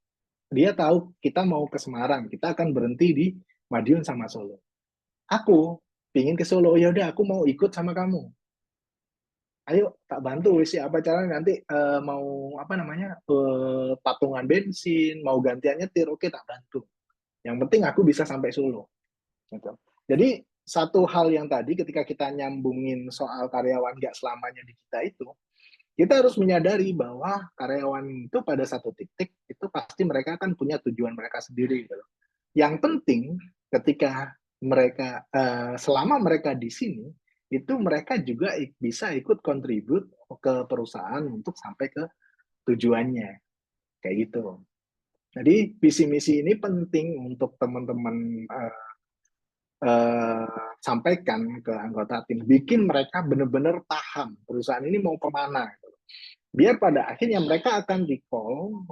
dia tahu kita mau ke Semarang, kita akan berhenti di Madiun sama Solo. Aku pingin ke Solo, ya udah aku mau ikut sama kamu. Ayo tak bantu apa caranya nanti mau apa namanya patungan bensin, mau gantian nyetir, oke tak bantu. Yang penting aku bisa sampai Solo. Gitu. Jadi satu hal yang tadi ketika kita nyambungin soal karyawan nggak selamanya di kita itu, kita harus menyadari bahwa karyawan itu pada satu titik itu pasti mereka akan punya tujuan mereka sendiri. Gitu. Yang penting ketika mereka selama mereka di sini itu mereka juga bisa ikut kontribut ke perusahaan untuk sampai ke tujuannya kayak gitu. Jadi visi misi ini penting untuk teman-teman sampaikan ke anggota tim, bikin mereka benar-benar paham perusahaan ini mau kemana. Gitu. Biar pada akhirnya mereka akan recall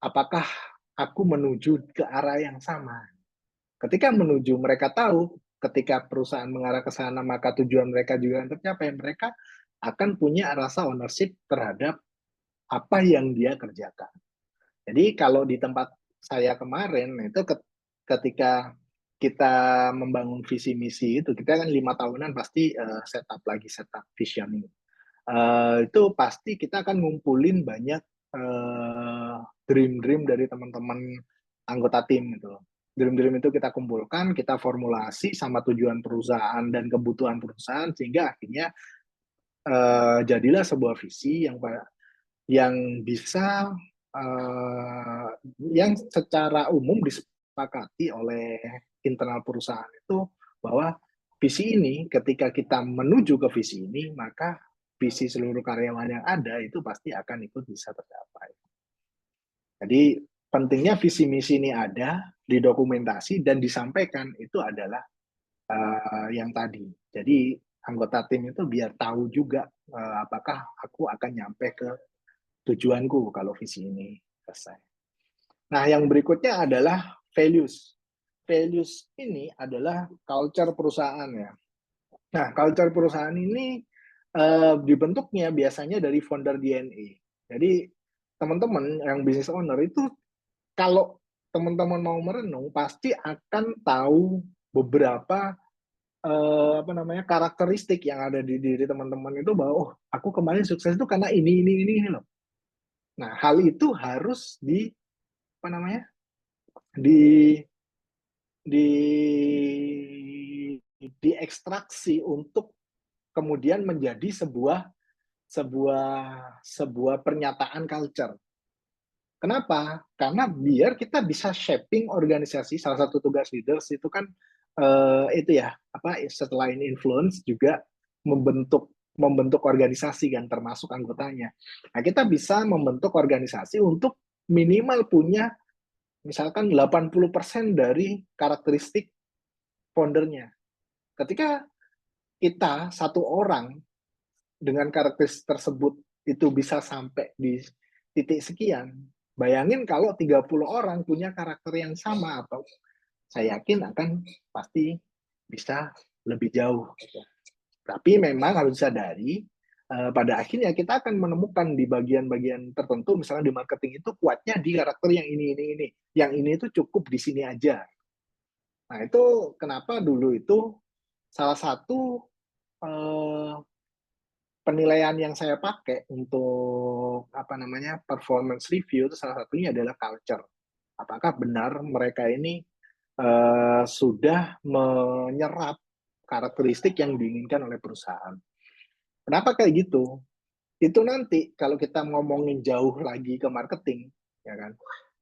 apakah aku menuju ke arah yang sama. Ketika menuju, mereka tahu ketika perusahaan mengarah ke sana, maka tujuan mereka juga tercapai. Mereka akan punya rasa ownership terhadap apa yang dia kerjakan. Jadi kalau di tempat saya kemarin, itu ketika kita membangun visi misi itu, kita kan 5 tahunan pasti setup visioning. Itu pasti kita akan ngumpulin banyak dream-dream dari teman-teman anggota tim gitu. Dream-dream itu kita kumpulkan, kita formulasi sama tujuan perusahaan dan kebutuhan perusahaan sehingga akhirnya jadilah sebuah visi yang bisa yang secara umum disepakati oleh internal perusahaan itu bahwa visi ini ketika kita menuju ke visi ini maka visi seluruh karyawan yang ada itu pasti akan ikut bisa tercapai. Jadi pentingnya visi misi ini ada, didokumentasi dan disampaikan itu adalah yang tadi. Jadi anggota tim itu biar tahu juga apakah aku akan nyampe ke tujuanku kalau visi ini selesai. Nah, yang berikutnya adalah values. Values ini adalah culture perusahaan ya. Nah, culture perusahaan ini dibentuknya biasanya dari founder DNA. Jadi teman-teman yang business owner itu kalau teman-teman mau merenung pasti akan tahu beberapa apa namanya karakteristik yang ada di diri teman-teman itu bahwa oh aku kemarin sukses itu karena ini loh. Nah hal itu harus di apa namanya di di diekstraksi untuk kemudian menjadi sebuah sebuah pernyataan culture. Kenapa? Karena biar kita bisa shaping organisasi. Salah satu tugas leaders itu kan itu ya apa selain influence juga membentuk membentuk organisasi kan termasuk anggotanya. Nah, kita bisa membentuk organisasi untuk minimal punya misalkan 80% dari karakteristik foundernya. Ketika kita satu orang dengan karakteristik tersebut itu bisa sampai di titik sekian, bayangin kalau 30 orang punya karakter yang sama, atau saya yakin akan pasti bisa lebih jauh. Tapi memang harus disadari, pada akhirnya kita akan menemukan di bagian-bagian tertentu, misalnya di marketing itu kuatnya di karakter yang ini. Yang ini itu cukup di sini aja. Nah, itu kenapa dulu itu salah satu eh, penilaian yang saya pakai untuk apa namanya performance review itu salah satunya adalah culture. Apakah benar mereka ini sudah menyerap karakteristik yang diinginkan oleh perusahaan. Kenapa kayak gitu? Itu nanti kalau kita ngomongin jauh lagi ke marketing, ya kan?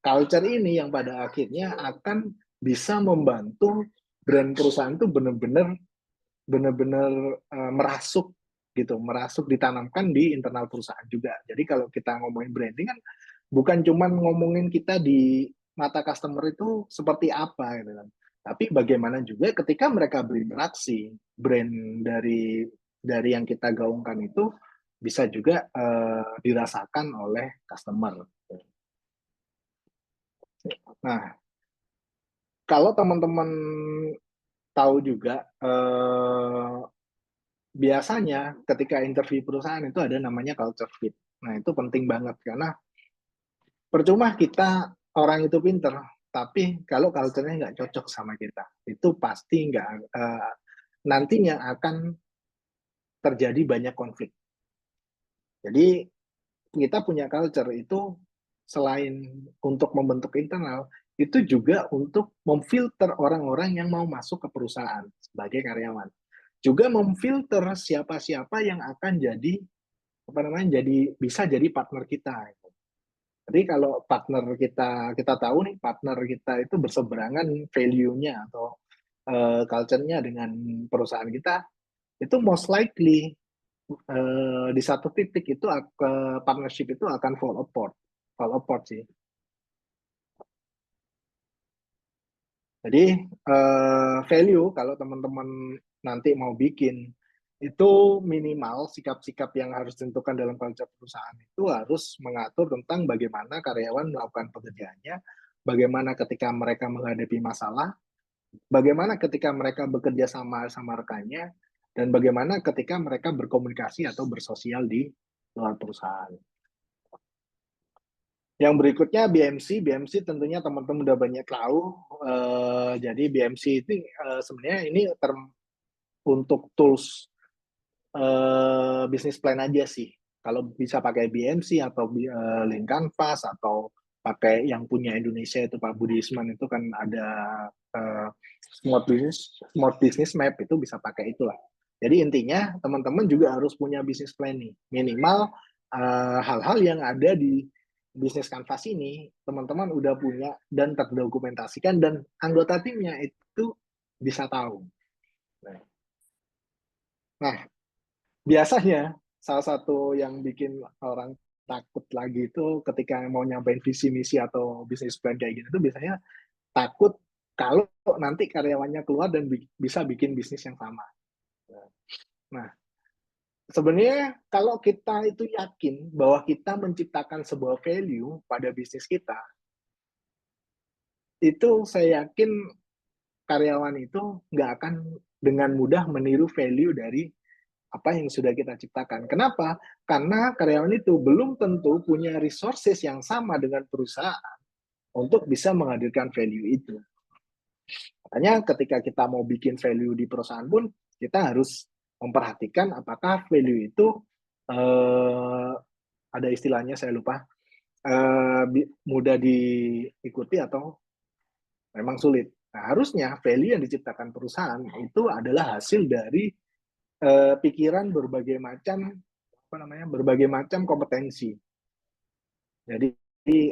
Culture ini yang pada akhirnya akan bisa membantu brand perusahaan itu benar-benar merasuk gitu, merasuk ditanamkan di internal perusahaan juga. Jadi kalau kita ngomongin branding kan bukan cuma ngomongin kita di mata customer itu seperti apa gitu kan. Tapi bagaimana juga ketika mereka berinteraksi, brand dari yang kita gaungkan itu bisa juga dirasakan oleh customer. Nah, kalau teman-teman tahu juga biasanya ketika interview perusahaan itu ada namanya culture fit. Nah, itu penting banget karena percuma kita orang itu pinter, tapi kalau culture-nya nggak cocok sama kita, itu pasti nggak nantinya akan terjadi banyak konflik. Jadi kita punya culture itu selain untuk membentuk internal, itu juga untuk memfilter orang-orang yang mau masuk ke perusahaan sebagai karyawan. Juga memfilter siapa-siapa yang akan jadi apa namanya jadi bisa jadi partner kita. Jadi kalau partner kita tahu nih partner kita itu berseberangan value-nya atau culture-nya dengan perusahaan kita, itu most likely di satu titik itu partnership itu akan fall apart sih. Jadi value kalau teman-teman nanti mau bikin itu minimal sikap-sikap yang harus ditentukan dalam culture perusahaan itu harus mengatur tentang bagaimana karyawan melakukan pekerjaannya, bagaimana ketika mereka menghadapi masalah, bagaimana ketika mereka bekerja sama rekannya, dan bagaimana ketika mereka berkomunikasi atau bersosial di luar perusahaan. Yang berikutnya BMC. BMC tentunya teman-teman udah banyak tahu. Jadi BMC itu sebenarnya ini term untuk tools bisnis plan aja sih. Kalau bisa pakai BMC atau Lean Canvas atau pakai yang punya Indonesia itu Pak Budi Isman itu kan ada uh, smart business map itu bisa pakai itulah. Jadi intinya teman-teman juga harus punya bisnis plan nih. Minimal hal-hal yang ada di bisnis kanvas ini teman-teman udah punya dan terdokumentasikan dan anggota timnya itu bisa tahu. Nah, biasanya salah satu yang bikin orang takut lagi itu ketika mau nyampein visi misi atau bisnis plan kayak gitu itu biasanya takut kalau nanti karyawannya keluar dan bisa bikin bisnis yang sama. Nah, sebenarnya kalau kita itu yakin bahwa kita menciptakan sebuah value pada bisnis kita, itu saya yakin karyawan itu nggak akan dengan mudah meniru value dari apa yang sudah kita ciptakan. Kenapa? Karena karyawan itu belum tentu punya resources yang sama dengan perusahaan untuk bisa menghadirkan value itu. Makanya ketika kita mau bikin value di perusahaan pun, kita harus memperhatikan apakah value itu ada istilahnya saya lupa, mudah diikuti atau memang sulit. Nah, harusnya value yang diciptakan perusahaan itu adalah hasil dari pikiran berbagai macam kompetensi. Jadi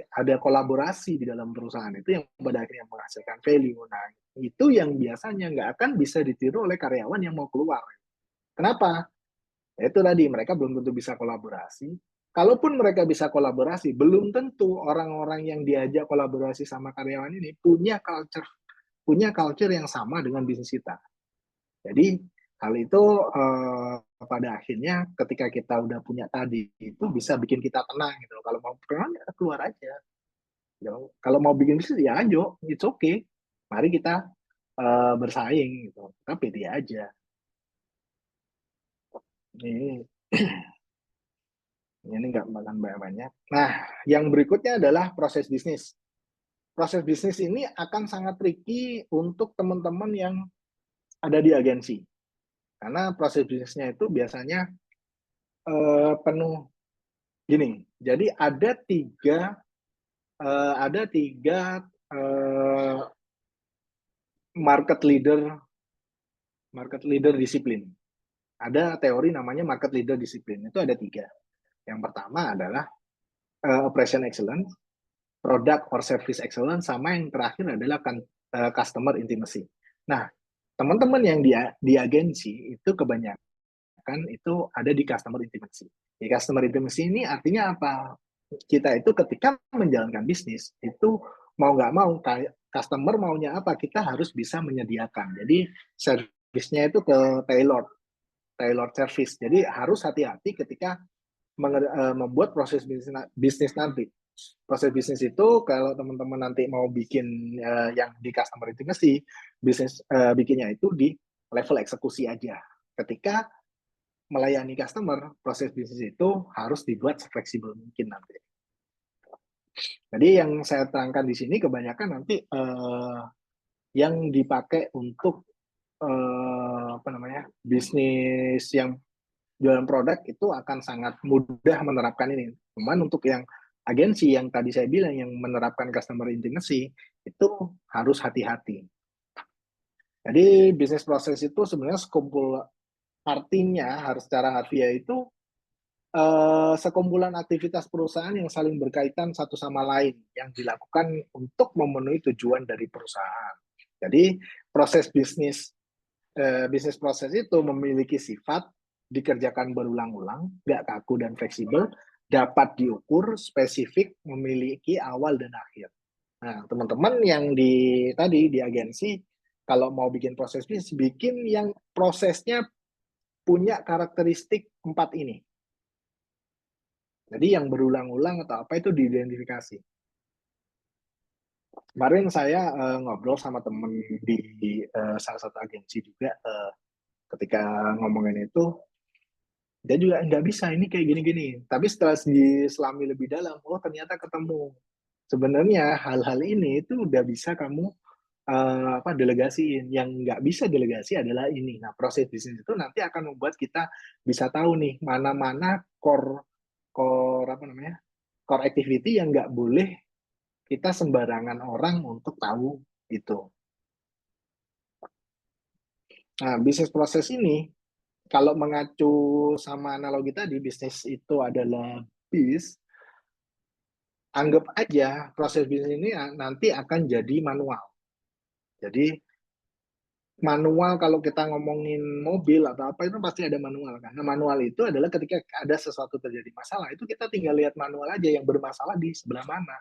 ada kolaborasi di dalam perusahaan itu yang pada akhirnya menghasilkan value. Nah, itu yang biasanya nggak akan bisa ditiru oleh karyawan yang mau keluar. Kenapa? Ya, itu tadi mereka belum tentu bisa kolaborasi. Kalaupun mereka bisa kolaborasi, belum tentu orang-orang yang diajak kolaborasi sama karyawan ini punya culture yang sama dengan bisnis kita. Jadi hal itu pada akhirnya ketika kita udah punya tadi itu bisa bikin kita tenang gitu. Kalau mau keluar ya keluar aja. Kalau mau bikin bisnis ya ayo, it's okay. Mari kita bersaing gitu. Kita pede aja. Ini ini nggak makan banyak-banyak. Nah, yang berikutnya adalah proses bisnis. Proses bisnis ini akan sangat tricky untuk teman-teman yang ada di agensi. Karena proses bisnisnya itu biasanya penuh gini. Jadi ada tiga market leader disiplin. Ada teori namanya market leader disiplin. Itu ada tiga. Yang pertama adalah operation excellence, product or service excellence, sama yang terakhir adalah customer intimacy. Nah, teman-teman yang di agensi itu kebanyakan itu ada di customer intimacy. Di customer intimacy ini artinya apa? Kita itu ketika menjalankan bisnis itu mau nggak mau customer maunya apa kita harus bisa menyediakan. Jadi servisnya itu ke tailored service. Jadi harus hati-hati ketika membuat proses bisnis nanti. Proses bisnis itu kalau teman-teman nanti mau bikin yang di customer intimacy, bisnis bikinnya itu di level eksekusi aja. Ketika melayani customer, proses bisnis itu harus dibuat sefleksibel mungkin nanti. Jadi yang saya terangkan di sini kebanyakan nanti yang dipakai untuk bisnis yang jualan produk itu akan sangat mudah menerapkan ini. Cuman untuk yang agensi yang tadi saya bilang yang menerapkan customer intimacy itu harus hati-hati. Jadi bisnis proses itu sebenarnya sekumpul artinya harus secara harfiah itu sekumpulan aktivitas perusahaan yang saling berkaitan satu sama lain yang dilakukan untuk memenuhi tujuan dari perusahaan. Jadi proses bisnis proses itu memiliki sifat dikerjakan berulang-ulang, nggak kaku dan fleksibel, dapat diukur, spesifik, memiliki awal dan akhir. Nah, teman-teman yang di agensi, kalau mau bikin proses bisnis, bikin yang prosesnya punya karakteristik 4 ini. Jadi yang berulang-ulang atau apa itu diidentifikasi. Kemarin saya ngobrol sama temen di salah satu agensi juga, ketika ngomongin itu, dia juga nggak bisa, ini kayak gini-gini. Tapi setelah diselami lebih dalam, oh ternyata ketemu. Sebenarnya hal-hal ini itu udah bisa kamu delegasiin. Yang nggak bisa delegasi adalah ini. Nah, proses bisnis itu nanti akan membuat kita bisa tahu nih mana-mana core core activity yang nggak boleh kita sembarangan orang untuk tahu itu. Nah, bisnis proses ini kalau mengacu sama analogi tadi, bisnis itu adalah anggap aja proses bisnis ini nanti akan jadi manual. Jadi manual kalau kita ngomongin mobil atau apa itu pasti ada manual kan. Nah, manual itu adalah ketika ada sesuatu terjadi masalah, itu kita tinggal lihat manual aja yang bermasalah di sebelah mana.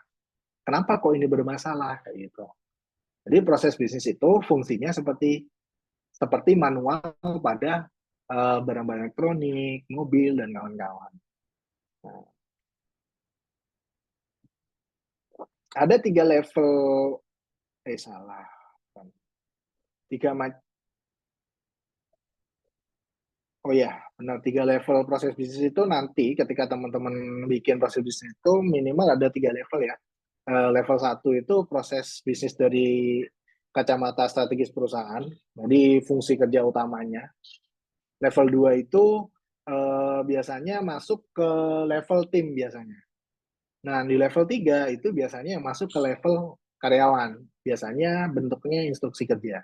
Kenapa kok ini bermasalah kayak gitu. Jadi proses bisnis itu fungsinya seperti manual pada barang-barang elektronik, mobil dan kawan-kawan. Nah, ada 3 level salah. Tiga Oh ya, benar, 3 level proses bisnis itu nanti ketika teman-teman bikin proses bisnis itu minimal ada 3 level ya. Level 1 itu proses bisnis dari kacamata strategis perusahaan, jadi fungsi kerja utamanya. Level 2 itu biasanya masuk ke level tim biasanya. Nah, di level 3 itu biasanya masuk ke level karyawan. Biasanya bentuknya instruksi kerja.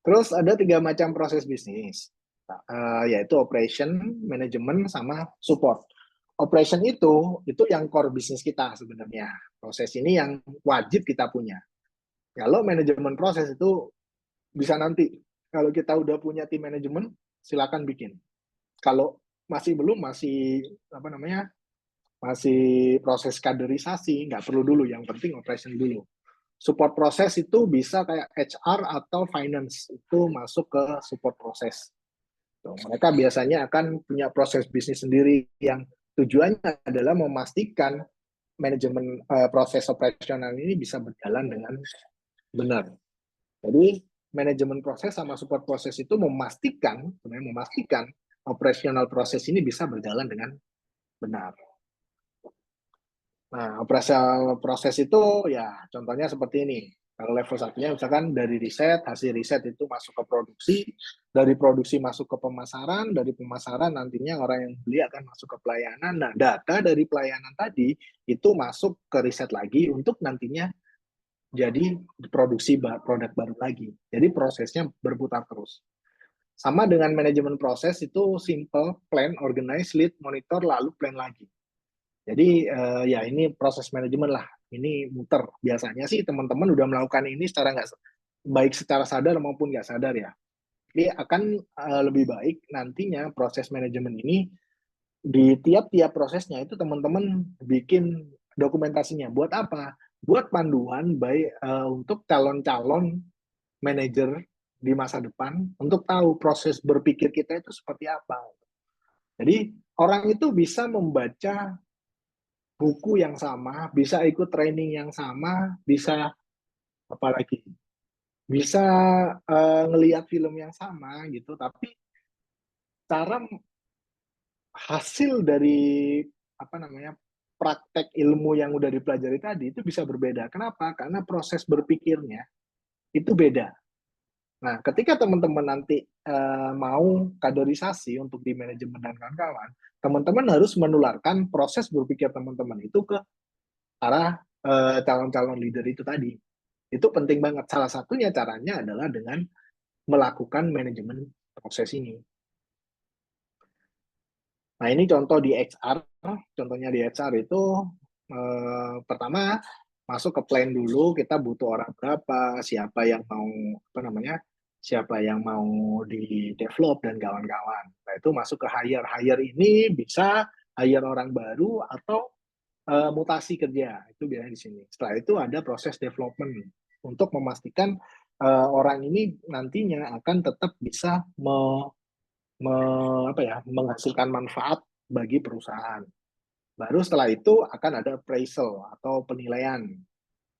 Terus ada 3 macam proses bisnis, yaitu operation, manajemen, sama support. operation itu yang core bisnis kita sebenarnya. Proses ini yang wajib kita punya. Kalau manajemen proses itu bisa nanti. Kalau kita udah punya tim manajemen, silakan bikin. Kalau masih belum, masih apa namanya, masih proses kaderisasi, nggak perlu dulu. Yang penting operation dulu. Support proses itu bisa kayak HR atau finance itu masuk ke support proses. Mereka biasanya akan punya proses bisnis sendiri yang tujuannya adalah memastikan manajemen proses operasional ini bisa berjalan dengan benar. Jadi manajemen proses sama support proses itu memastikan operasional proses ini bisa berjalan dengan benar. Nah, operasional proses itu ya contohnya seperti ini. Kalau level satunya misalkan dari riset, hasil riset itu masuk ke produksi, dari produksi masuk ke pemasaran, dari pemasaran nantinya orang yang beli akan masuk ke pelayanan. Nah, data dari pelayanan tadi itu masuk ke riset lagi untuk nantinya jadi produksi produk baru lagi. Jadi prosesnya berputar terus. Sama dengan manajemen proses itu simple, plan, organize, lead, monitor, lalu plan lagi. Jadi ya ini proses manajemen lah. Ini muter. Biasanya sih teman-teman udah melakukan ini secara nggak baik secara sadar maupun nggak sadar ya. Jadi akan lebih baik nantinya proses manajemen ini di tiap-tiap prosesnya itu teman-teman bikin dokumentasinya. Buat apa? Buat panduan baik untuk calon-calon manajer di masa depan untuk tahu proses berpikir kita itu seperti apa. Jadi orang itu bisa membaca buku yang sama, bisa ikut training yang sama, bisa apalagi bisa ngelihat film yang sama gitu, tapi cara hasil dari apa namanya praktek ilmu yang udah dipelajari tadi itu bisa berbeda. Kenapa? Karena proses berpikirnya itu beda. Nah, ketika teman-teman nanti mau kaderisasi untuk di manajemen dan kawan-kawan, teman-teman harus menularkan proses berpikir teman-teman itu ke arah calon-calon leader itu tadi. Itu penting banget. Salah satunya caranya adalah dengan melakukan manajemen proses ini. Nah, ini contoh di HR. Contohnya di HR itu pertama masuk ke plan dulu, kita butuh orang berapa, siapa yang mau apa namanya, siapa yang mau di develop dan kawan-kawan. Nah, itu masuk ke hire. Hire ini bisa hire orang baru atau mutasi kerja. Itu biasanya di sini. Setelah itu ada proses development untuk memastikan orang ini nantinya akan tetap bisa apa ya, menghasilkan manfaat bagi perusahaan. Baru setelah itu akan ada appraisal atau penilaian.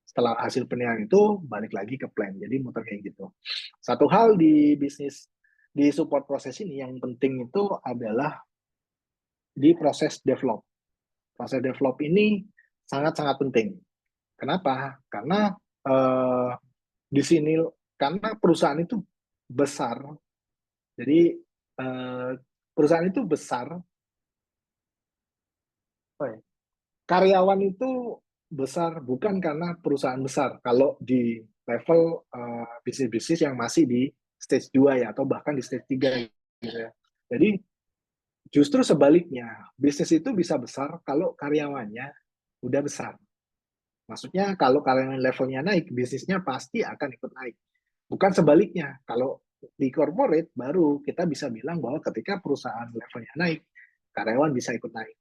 Setelah hasil penilaian itu balik lagi ke plan. Jadi muter kayak gitu. Satu hal di bisnis di support proses ini yang penting itu adalah di proses develop. Proses develop ini sangat-sangat penting. Kenapa? Karena eh, di sini karena perusahaan itu besar. Jadi eh, perusahaan itu besar, karyawan itu besar bukan karena perusahaan besar. Kalau di level bisnis-bisnis yang masih di stage 2 ya, atau bahkan di stage 3 gitu ya. Jadi justru sebaliknya, bisnis itu bisa besar kalau karyawannya udah besar. Maksudnya kalau karyawan levelnya naik, bisnisnya pasti akan ikut naik. Bukan sebaliknya, kalau di corporate baru kita bisa bilang bahwa ketika perusahaan levelnya naik, karyawan bisa ikut naik.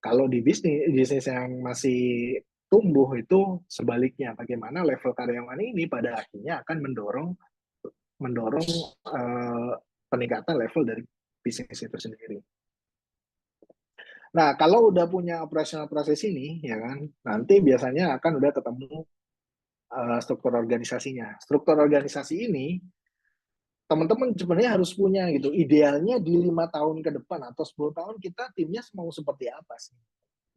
Kalau di bisnis yang masih tumbuh itu sebaliknya, bagaimana level karyawan ini pada akhirnya akan mendorong peningkatan level dari bisnis itu sendiri. Nah, kalau udah punya operational proses ini, ya kan, nanti biasanya akan udah ketemu struktur organisasinya. Struktur organisasi ini teman-teman sebenarnya harus punya gitu. Idealnya di 5 tahun ke depan atau 10 tahun kita timnya mau seperti apa sih?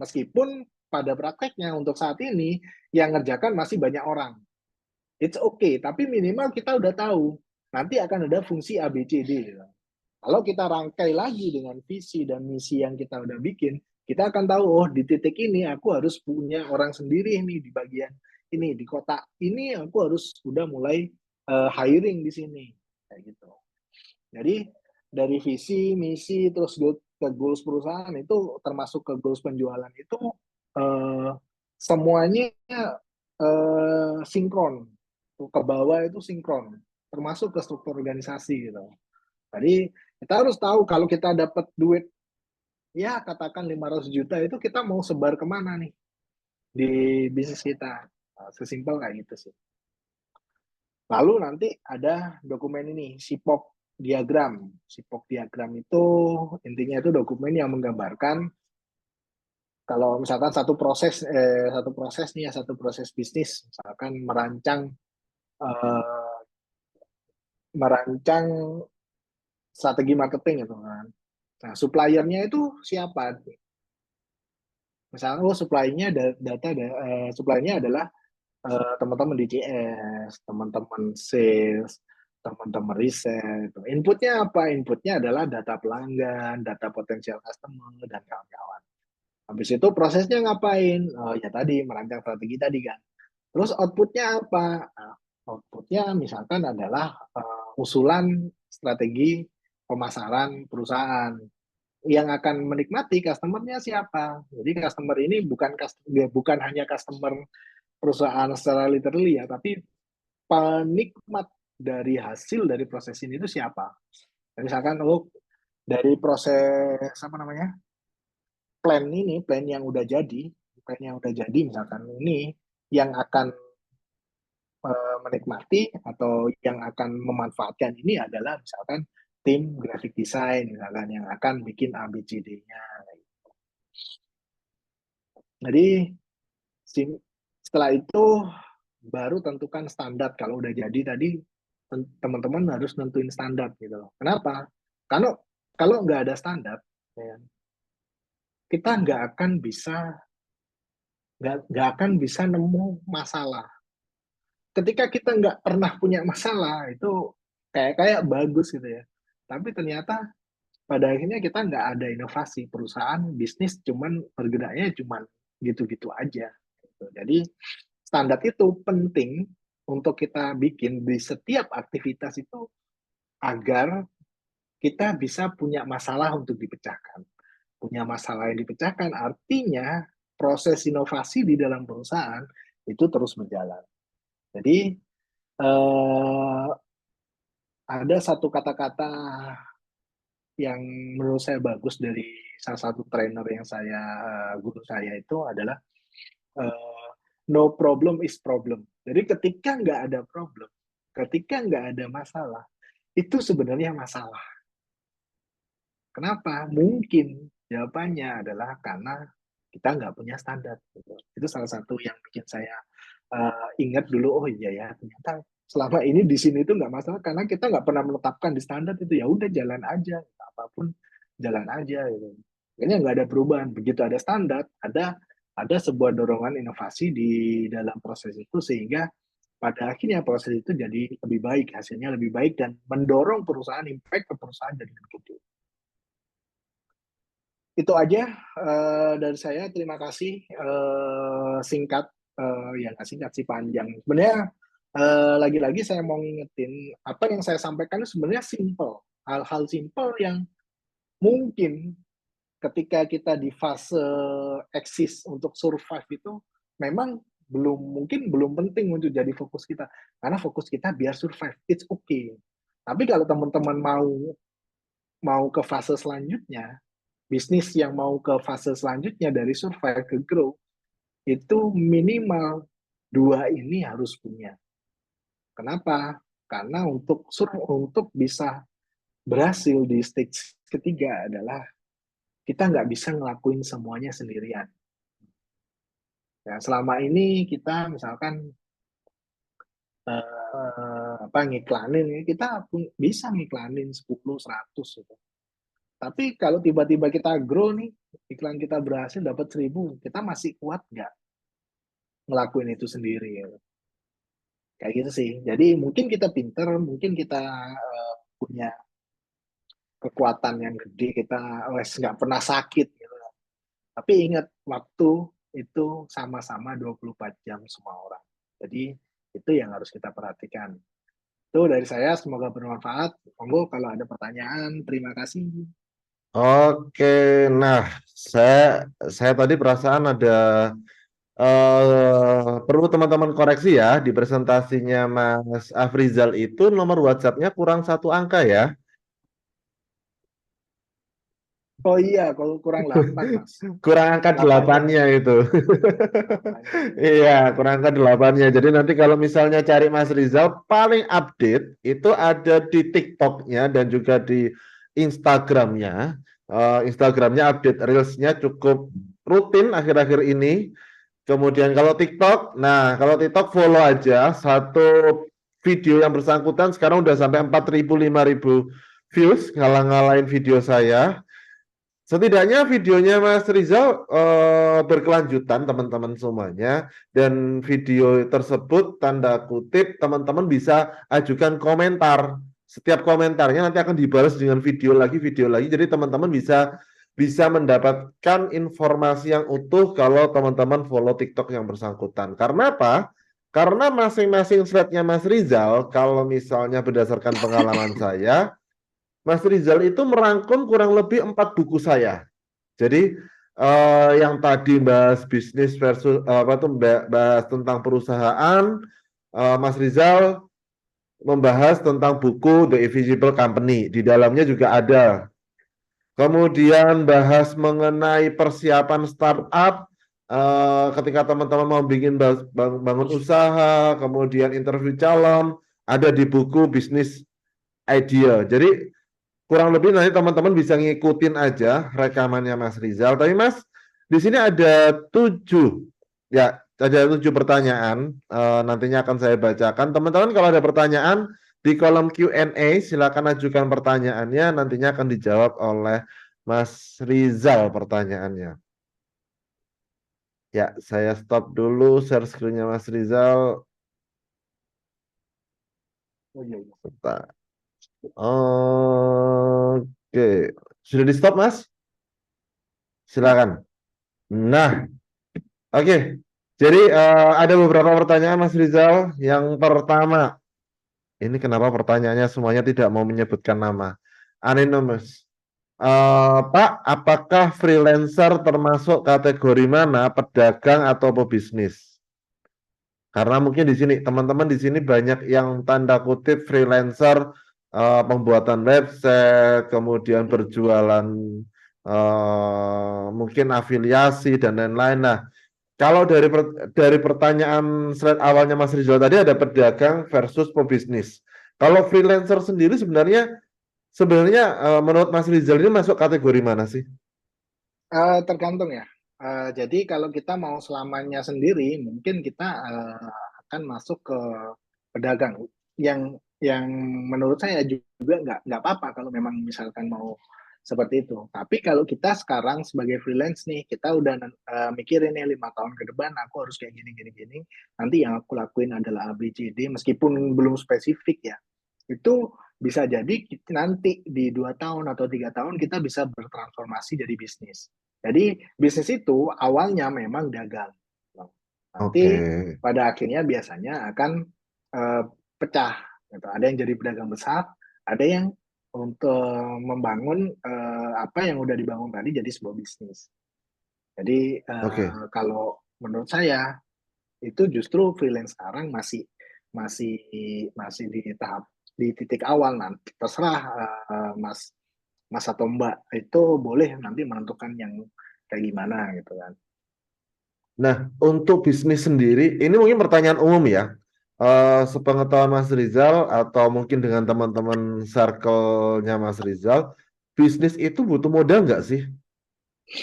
Meskipun pada prakteknya untuk saat ini yang ngerjakan masih banyak orang. It's okay, tapi minimal kita udah tahu nanti akan ada fungsi A, B, C, D. Gitu. Kalau kita rangkai lagi dengan visi dan misi yang kita udah bikin, kita akan tahu, oh di titik ini aku harus punya orang sendiri nih di bagian ini, di kota ini aku harus udah mulai hiring di sini. Kayak gitu. Jadi dari visi, misi, terus ke goals perusahaan itu termasuk ke goals penjualan itu eh, semuanya sinkron. Ke bawah itu sinkron, termasuk ke struktur organisasi gitu. Jadi kita harus tahu kalau kita dapat duit ya katakan 500 juta itu kita mau sebar kemana nih di bisnis kita. Nah, sesimpel kayak gitu sih. Lalu nanti ada dokumen ini, SIPOK diagram. SIPOK diagram itu intinya itu dokumen yang menggambarkan kalau misalkan satu proses nih ya, satu proses bisnis, misalkan eh, merancang strategi marketing gitu kan. Nah, suppliernya itu siapa? Misalnya oh supply-nya supply-nya adalah teman-teman DCS, teman-teman sales, teman-teman riset. Inputnya apa? Inputnya adalah data pelanggan, data potensial customer, dan kawan-kawan. Habis itu prosesnya ngapain? Oh, ya tadi, merancang strategi tadi kan. Terus outputnya apa? Nah, outputnya misalkan adalah usulan strategi pemasaran perusahaan. Yang akan menikmati customer-nya siapa? Jadi customer ini bukan hanya customer perusahaan secara literally ya, tapi penikmat dari hasil dari proses ini itu siapa? Misalkan oh dari proses apa namanya plan yang udah jadi, misalkan ini yang akan menikmati atau yang akan memanfaatkan ini adalah misalkan tim graphic design misalkan yang akan bikin ABCD-nya. Jadi setelah itu baru tentukan standar. Kalau udah jadi tadi teman-teman harus nentuin standar gitu loh. Kenapa? Karena kalau nggak ada standar, ya, kita nggak akan bisa nemu masalah. Ketika kita nggak pernah punya masalah itu kayak bagus gitu ya. Tapi ternyata pada akhirnya kita nggak ada inovasi perusahaan bisnis cuman bergeraknya cuman gitu-gitu aja. Gitu. Jadi standar itu penting untuk kita bikin di setiap aktivitas itu agar kita bisa punya masalah untuk dipecahkan. Punya masalah yang dipecahkan artinya proses inovasi di dalam perusahaan itu terus berjalan. Jadi ada satu kata-kata yang menurut saya bagus dari salah satu trainer yang guru saya itu adalah uh, no problem is problem. Jadi ketika nggak ada problem, ketika nggak ada masalah, itu sebenarnya masalah. Kenapa? Mungkin jawabannya adalah karena kita nggak punya standar. Gitu. Itu salah satu yang bikin saya ingat dulu, oh iya ya, ternyata selama ini di sini itu nggak masalah karena kita nggak pernah menetapkan di standar itu ya udah jalan aja, apapun jalan aja. Gitu. Kayaknya nggak ada perubahan. Begitu ada standar, ada sebuah dorongan inovasi di dalam proses itu sehingga pada akhirnya proses itu jadi lebih baik, hasilnya lebih baik dan mendorong perusahaan impact ke perusahaan jadi lebih gede. Itu aja dari saya. Terima kasih. Singkat, ya nggak singkat sih panjang. Sebenarnya lagi-lagi saya mau ngingetin apa yang saya sampaikan itu sebenarnya simple. Hal-hal simple yang mungkin ketika kita di fase eksis untuk survive itu memang belum penting untuk jadi fokus kita karena fokus kita biar survive it's okay, tapi kalau teman-teman mau mau ke fase selanjutnya, bisnis yang mau ke fase selanjutnya dari survive ke grow, itu minimal dua ini harus punya. Kenapa? Karena untuk bisa berhasil di stage ketiga adalah kita nggak bisa ngelakuin semuanya sendirian. Ya, selama ini kita misalkan apa ngiklanin, kita bisa ngiklanin 10, 100 gitu. Tapi kalau tiba-tiba kita grow nih, iklan kita berhasil dapat 1.000, kita masih kuat nggak ngelakuin itu sendiri ya. Kayak gitu sih. Jadi mungkin kita pinter, mungkin kita punya kekuatan yang gede, kita wes nggak pernah sakit gitu. Tapi ingat waktu itu sama-sama 24 jam semua orang. Jadi itu yang harus kita perhatikan. Itu dari saya, semoga bermanfaat. Monggo kalau ada pertanyaan, terima kasih. Oke, nah saya saya tadi perasaan ada perlu teman-teman koreksi ya di presentasinya Mas Afrizal itu nomor WhatsApp-nya kurang satu angka ya. Oh iya, kalau kurang 8 Mas. Kurang angka 8-nya delapannya kurang. itu. 8-nya iya. Iya, kurang angka delapannya. Jadi nanti kalau misalnya cari Mas Rizal, paling update itu ada di TikTok-nya dan juga di Instagram-nya. Instagram-nya update Reels-nya cukup rutin akhir-akhir ini. Kemudian kalau TikTok, nah kalau TikTok follow aja satu video yang bersangkutan sekarang udah sampai 4.000 5.000 views ngalah-ngalahin video saya. Setidaknya videonya Mas Rizal berkelanjutan teman-teman semuanya dan video tersebut tanda kutip teman-teman bisa ajukan komentar. Setiap komentarnya nanti akan dibalas dengan video lagi. Jadi teman-teman bisa bisa mendapatkan informasi yang utuh kalau teman-teman follow TikTok yang bersangkutan. Karena apa? Karena masing-masing slide-nya Mas Rizal kalau misalnya berdasarkan pengalaman saya Mas Rizal itu merangkum kurang lebih 4 buku saya. Jadi yang tadi bahas bisnis versus apa tuh bahas tentang perusahaan, Mas Rizal membahas tentang buku The Invisible Company. Di dalamnya juga ada. Kemudian bahas mengenai persiapan startup, ketika teman-teman mau bikin bangun usaha, kemudian interview calon, ada di buku bisnis idea. Jadi kurang lebih nanti teman-teman bisa ngikutin aja rekamannya Mas Rizal. Tapi Mas, di sini ada 7, ya, ada 7 pertanyaan. Nantinya akan saya bacakan. Teman-teman kalau ada pertanyaan di kolom Q&A, silakan ajukan pertanyaannya. Nantinya akan dijawab oleh Mas Rizal pertanyaannya. Ya, saya stop dulu share screen-nya Mas Rizal. Oh iya, iya. Bentar. Oke, sudah di stop Mas? Ya. Silakan. Nah, oke, jadi ada beberapa pertanyaan Mas Rizal. Yang pertama, ini kenapa pertanyaannya semuanya tidak mau menyebutkan nama? Anonymous. Pak, apakah freelancer termasuk kategori mana, pedagang atau pebisnis? Karena mungkin di sini teman-teman di sini banyak yang tanda kutip freelancer, pembuatan website, kemudian berjualan, mungkin afiliasi dan lain-lain. Nah, kalau dari pertanyaan slide awalnya Mas Rizal tadi ada pedagang versus pebisnis. Kalau freelancer sendiri sebenarnya menurut Mas Rizal ini masuk kategori mana sih? Tergantung ya. Jadi kalau kita mau selamanya sendiri, mungkin kita akan masuk ke pedagang yang menurut saya juga nggak apa-apa kalau memang misalkan mau seperti itu. Tapi kalau kita sekarang sebagai freelance nih, kita udah mikirin nih 5 tahun ke depan aku harus kayak gini gini gini. Nanti yang aku lakuin adalah A B C D meskipun belum spesifik ya. Itu bisa jadi nanti di 2 tahun atau 3 tahun kita bisa bertransformasi jadi bisnis. Jadi bisnis itu awalnya memang dagang. Oke, Nanti pada akhirnya biasanya akan uh, pecah. Gitu. Ada yang jadi pedagang besar, ada yang untuk membangun apa yang udah dibangun tadi jadi sebuah bisnis. Jadi oke, kalau menurut saya itu justru freelance sekarang masih masih masih di titik awal nanti terserah Mas Mas atau Mbak itu boleh nanti menentukan yang kayak gimana gitu kan. nah, untuk bisnis sendiri, ini mungkin pertanyaan umum ya. Sepengetahuan Mas Rizal atau mungkin dengan teman-teman circle-nya Mas Rizal, bisnis itu butuh modal nggak sih?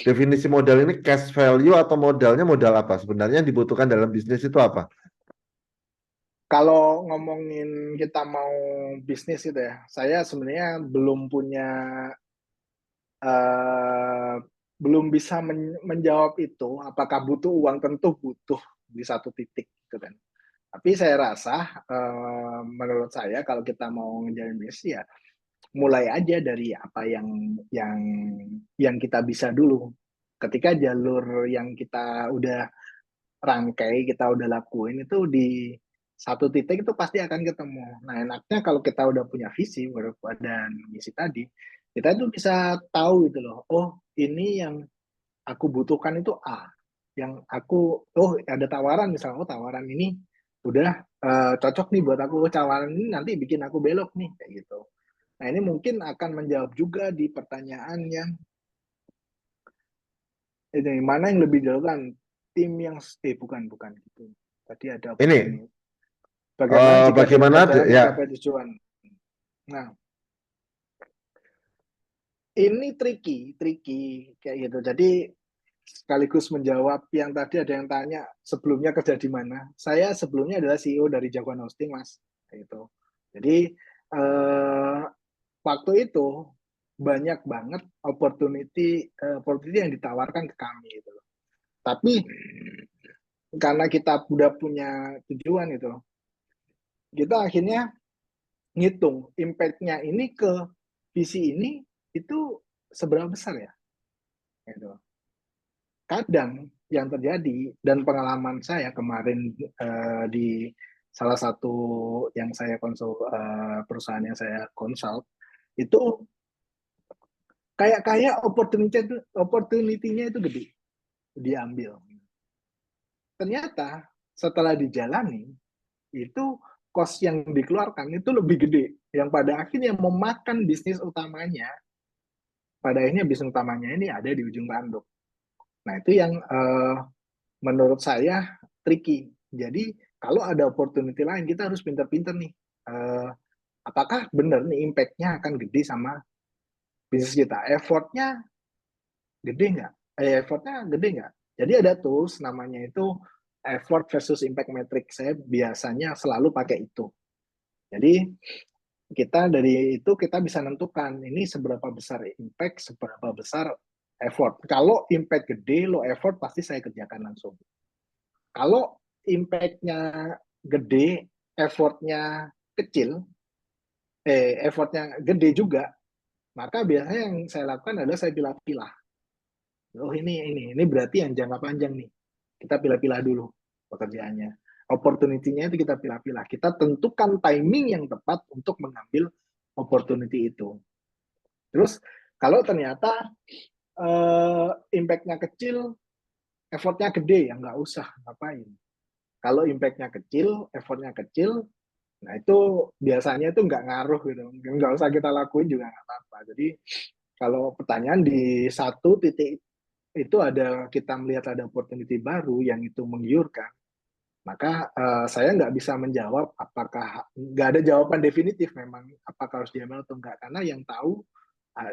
Definisi modal ini cash value atau modalnya modal apa? Sebenarnya yang dibutuhkan dalam bisnis itu apa? Kalau ngomongin kita mau bisnis itu ya, saya sebenarnya belum punya eh, belum bisa menjawab itu apakah butuh uang, tentu butuh di satu titik gitu kan. Tapi saya rasa menurut saya kalau kita mau ngejalin bisnis ya mulai aja dari apa yang yang kita bisa dulu. Ketika jalur yang kita udah rangkai, kita udah lakuin itu satu titik itu pasti akan ketemu. Nah, enaknya kalau kita udah punya visi dan misi tadi, kita itu bisa tahu gitu loh. Oh, ini yang aku butuhkan itu A. Yang aku, oh ada tawaran misalnya, oh tawaran ini udah cocok nih buat aku. Oh, tawaran ini nanti bikin aku belok nih, kayak gitu. Nah, ini mungkin akan menjawab juga di pertanyaan yang ini, mana yang lebih dilakukan? Tim yang, bukan, bukan gitu. Tadi ada Ini opportunity. Bagaimana jika tim bagaimana kerja ya mencapai tujuan? Nah, ini tricky kayak gitu. Jadi sekaligus menjawab yang tadi ada yang tanya sebelumnya kerja di mana. Saya sebelumnya adalah CEO dari Jagoan Hosting, Mas. Kayak gitu. Jadi eh, waktu itu banyak banget opportunity yang ditawarkan ke kami gitu. Tapi karena kita udah punya tujuan itu, kita akhirnya ngitung impact-nya ini ke visi ini itu seberapa besar ya. Gitu. Kadang yang terjadi dan pengalaman saya kemarin di salah satu yang saya perusahaan yang saya konsult itu kayak opportunity-nya itu gede diambil. Ternyata setelah dijalani itu cost yang dikeluarkan itu lebih gede yang pada akhirnya memakan bisnis utamanya. Pada akhirnya bisnis utamanya ini ada di ujung tanduk. Nah, itu yang menurut saya tricky. Jadi kalau ada opportunity lain kita harus pinter-pinter nih. Apakah benar nih impact-nya akan gede sama bisnis kita? Effortnya gede nggak? Effortnya gede nggak? Jadi ada tools namanya itu effort versus impact metric. Saya biasanya selalu pakai itu. Jadi kita dari itu kita bisa nentukan ini seberapa besar impact, seberapa besar effort. Kalau impact gede, low effort pasti saya kerjakan langsung. Kalau impact-nya gede, effortnya kecil, effortnya gede juga, maka biasanya yang saya lakukan adalah saya pilah-pilah. Oh ini berarti yang jangka panjang nih. Kita pilah-pilah dulu pekerjaannya. Opportunity-nya itu kita pilah-pilah. Kita tentukan timing yang tepat untuk mengambil opportunity itu. Terus kalau ternyata impact-nya kecil, effort-nya gede, ya nggak usah ngapain. Kalau impact-nya kecil, effort-nya kecil, nah itu biasanya itu nggak ngaruh gitu. Nggak usah kita lakuin juga nggak apa-apa. Jadi kalau pertanyaan di satu titik itu ada kita melihat ada opportunity baru yang itu menggiurkan, maka saya nggak bisa menjawab apakah nggak ada jawaban definitif memang apakah harus diambil atau enggak karena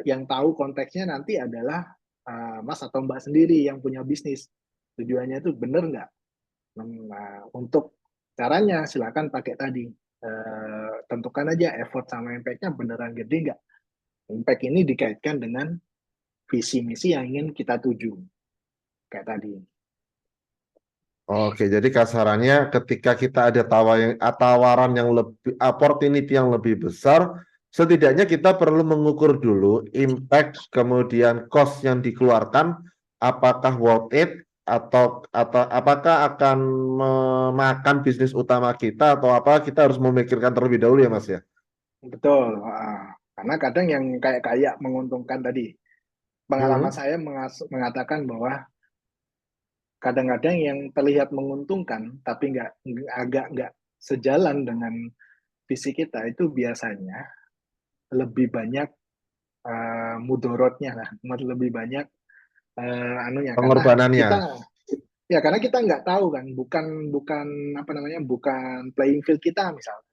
yang tahu konteksnya nanti adalah Mas atau Mbak sendiri yang punya bisnis tujuannya itu benar nggak. Nah, untuk caranya silakan pakai tadi tentukan aja effort sama impact-nya beneran gede nggak. Impact ini dikaitkan dengan visi misi yang ingin kita tuju kayak tadi. Oke, jadi kasarannya ketika kita ada tawaran yang lebih, opportunity yang lebih besar, setidaknya kita perlu mengukur dulu impact, kemudian cost yang dikeluarkan, apakah worth it atau apakah akan memakan bisnis utama kita atau apa kita harus memikirkan terlebih dahulu ya Mas ya. Betul. Karena kadang yang kayak menguntungkan tadi, pengalaman Hmm. saya mengatakan bahwa kadang-kadang yang terlihat menguntungkan tapi agak nggak sejalan dengan visi kita itu biasanya lebih banyak mudorotnya lah, lebih banyak anunya karena Pengorbanannya. kita nggak tahu kan, bukan bukan apa namanya, bukan playing field kita misalnya.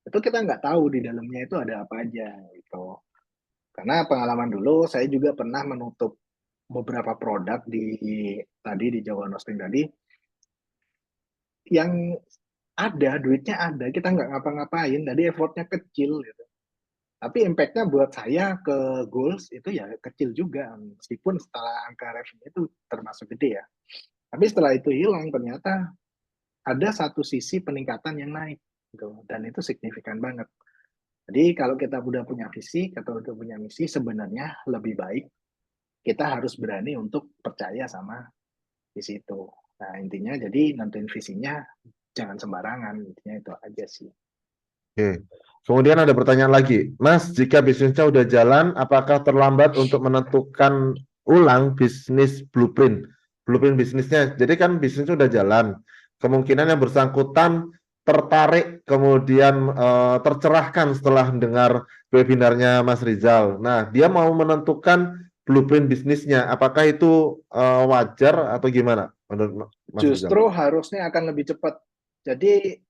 Itu kita nggak tahu di dalamnya itu ada apa aja gitu. Karena pengalaman dulu saya juga pernah menutup beberapa produk di Jawa Hosting tadi yang ada duitnya ada kita nggak ngapa-ngapain tadi effortnya kecil gitu tapi impactnya buat saya ke goals itu ya kecil juga meskipun setelah angka revenue itu termasuk gede ya tapi setelah itu hilang ternyata ada satu sisi peningkatan yang naik gitu dan itu signifikan banget jadi kalau kita udah punya visi atau udah punya misi sebenarnya lebih baik kita harus berani untuk percaya sama visi itu nah intinya jadi nentuin visinya jangan sembarangan, intinya itu aja sih. Oke. Kemudian ada pertanyaan lagi, Mas, jika bisnisnya udah jalan, apakah terlambat untuk menentukan ulang bisnis blueprint, blueprint bisnisnya? Jadi kan bisnisnya udah jalan, kemungkinan yang bersangkutan tertarik, kemudian tercerahkan setelah mendengar webinarnya Mas Rizal. Nah, dia mau menentukan blueprint bisnisnya, apakah itu wajar atau gimana menurut Mas Rizal? Justru harusnya akan lebih cepat. Jadi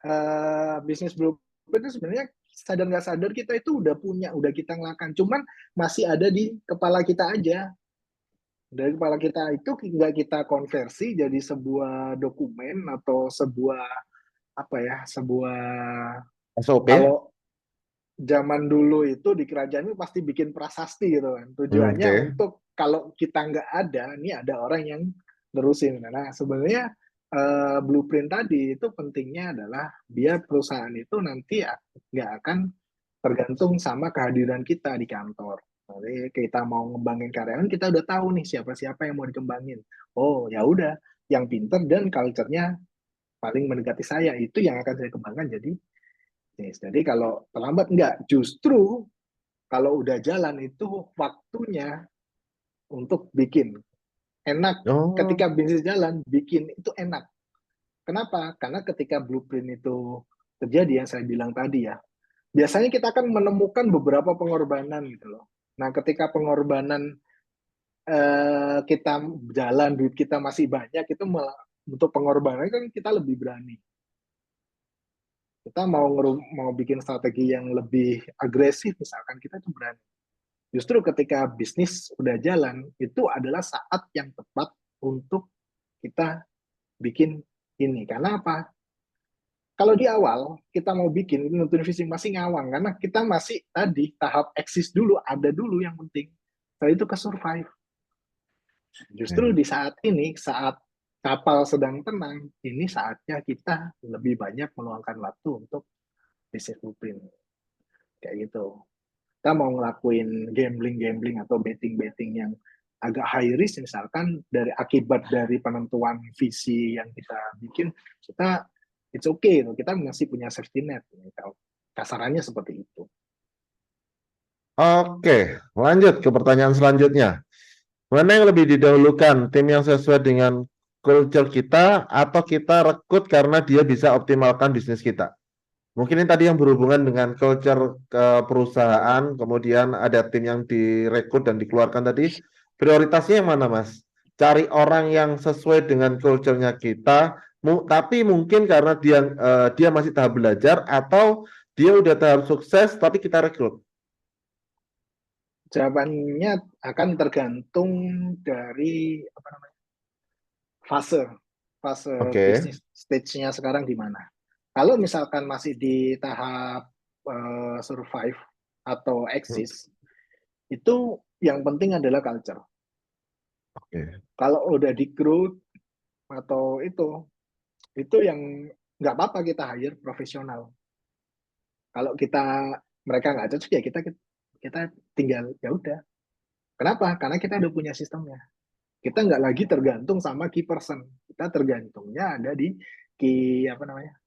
bisnis blueprint itu sebenarnya sadar nggak sadar kita itu udah punya, udah kita ngelakukan. Cuman masih ada di kepala kita aja. Dari kepala kita itu nggak kita konversi jadi sebuah dokumen atau sebuah apa ya, sebuah, SOP? kalau zaman dulu itu di kerajaan itu pasti bikin prasasti gitu kan. Tujuannya Oke. untuk kalau kita nggak ada, ini ada orang yang nerusin. Nah, sebenarnya blueprint tadi itu pentingnya adalah biar perusahaan itu nanti nggak akan tergantung sama kehadiran kita di kantor. Jadi kita mau ngembangin karyawan, kita udah tahu nih siapa-siapa yang mau dikembangin. Oh, ya udah, yang pinter dan culture-nya paling mendekati saya, itu yang akan saya kembangkan jadi bisnis. Jadi kalau terlambat enggak, justru kalau udah jalan itu waktunya untuk bikin enak. Oh, Ketika bisnis jalan, bikin itu enak. Kenapa? Karena ketika blueprint itu terjadi yang saya bilang tadi ya, biasanya kita akan menemukan beberapa pengorbanan gitu loh. Nah, ketika pengorbanan kita jalan, duit kita masih banyak, itu untuk pengorbanan kan kita lebih berani. Kita mau bikin strategi yang lebih agresif, misalkan kita itu berani. Justru ketika bisnis udah jalan, itu adalah saat yang tepat untuk kita bikin ini. Karena apa? Kalau di awal kita mau bikin ini nentuin visi masih ngawang karena kita masih tadi tahap eksis dulu, ada dulu yang penting. Setelah itu ke survive. Justru di saat ini, saat kapal sedang tenang, ini saatnya kita lebih banyak meluangkan waktu untuk bisnis blueprint. Kayak gitu. Kita mau ngelakuin gambling-gambling atau betting-betting yang agak high risk misalkan dari akibat dari penentuan visi yang kita bikin, kita it's okay, kita masih punya safety net. Kasarannya seperti itu. oke, lanjut ke pertanyaan selanjutnya. Mana yang lebih didahulukan, tim yang sesuai dengan culture kita atau kita rekrut karena dia bisa optimalkan bisnis kita? Mungkin ini tadi yang berhubungan dengan culture ke perusahaan, kemudian ada tim yang direkrut dan dikeluarkan tadi. Prioritasnya yang mana, Mas? Cari orang yang sesuai dengan culture-nya kita, tapi mungkin karena dia masih tahap belajar atau dia udah tahap sukses tapi kita rekrut. Jawabannya akan tergantung dari apa namanya, fase fase Oke. bisnis stage-nya sekarang di mana. Kalau misalkan masih di tahap survive atau eksis, itu yang penting adalah culture. Oke. Kalau udah di growth atau itu yang nggak apa-apa kita hire profesional. Kalau mereka nggak cocok ya kita tinggal ya udah. Kenapa? Karena kita udah punya sistemnya. Kita nggak lagi tergantung sama key person. Kita tergantungnya ada di key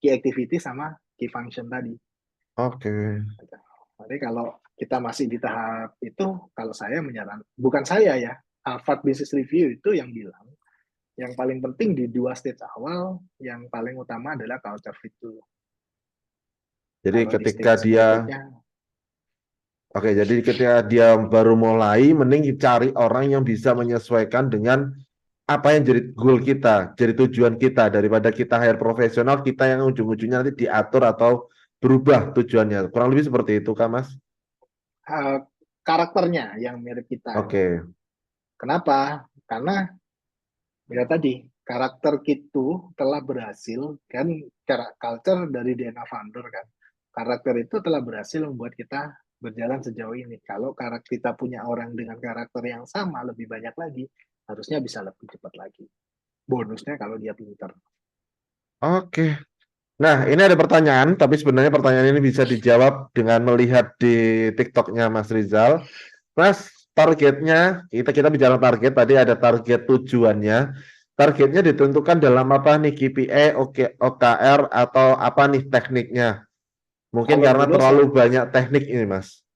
activity sama key function tadi. Oke. Jadi kalau kita masih di tahap itu, kalau saya menyarankan, bukan saya ya, Harvard Business Review itu yang bilang, yang paling penting di 2 stage awal, yang paling utama adalah culture fit dulu. Jadi Kalau di ketika stage dia berikutnya, Oke, jadi ketika dia baru mulai, mending cari orang yang bisa menyesuaikan dengan apa yang jadi goal kita, jadi tujuan kita, daripada kita hire profesional, kita yang ujung-ujungnya nanti diatur atau berubah tujuannya. Kurang lebih seperti itu, Kak Mas? karakternya yang mirip kita. Oke, Kenapa? Karena ya tadi, karakter itu telah berhasil, kan culture dari DNA founder kan. Karakter itu telah berhasil membuat kita berjalan sejauh ini. Kalau karakter kita punya orang dengan karakter yang sama, lebih banyak lagi, harusnya bisa lebih cepat lagi. Bonusnya kalau dia pinter. oke. Nah, ini ada pertanyaan, tapi sebenarnya pertanyaan ini bisa dijawab dengan melihat di TikToknya Mas Rizal. Mas, targetnya, kita bicara target, tadi ada target tujuannya. targetnya ditentukan dalam apa nih KPI, OKR atau apa nih tekniknya? Mungkin Kalau karena dulu terlalu banyak teknik ini, Mas.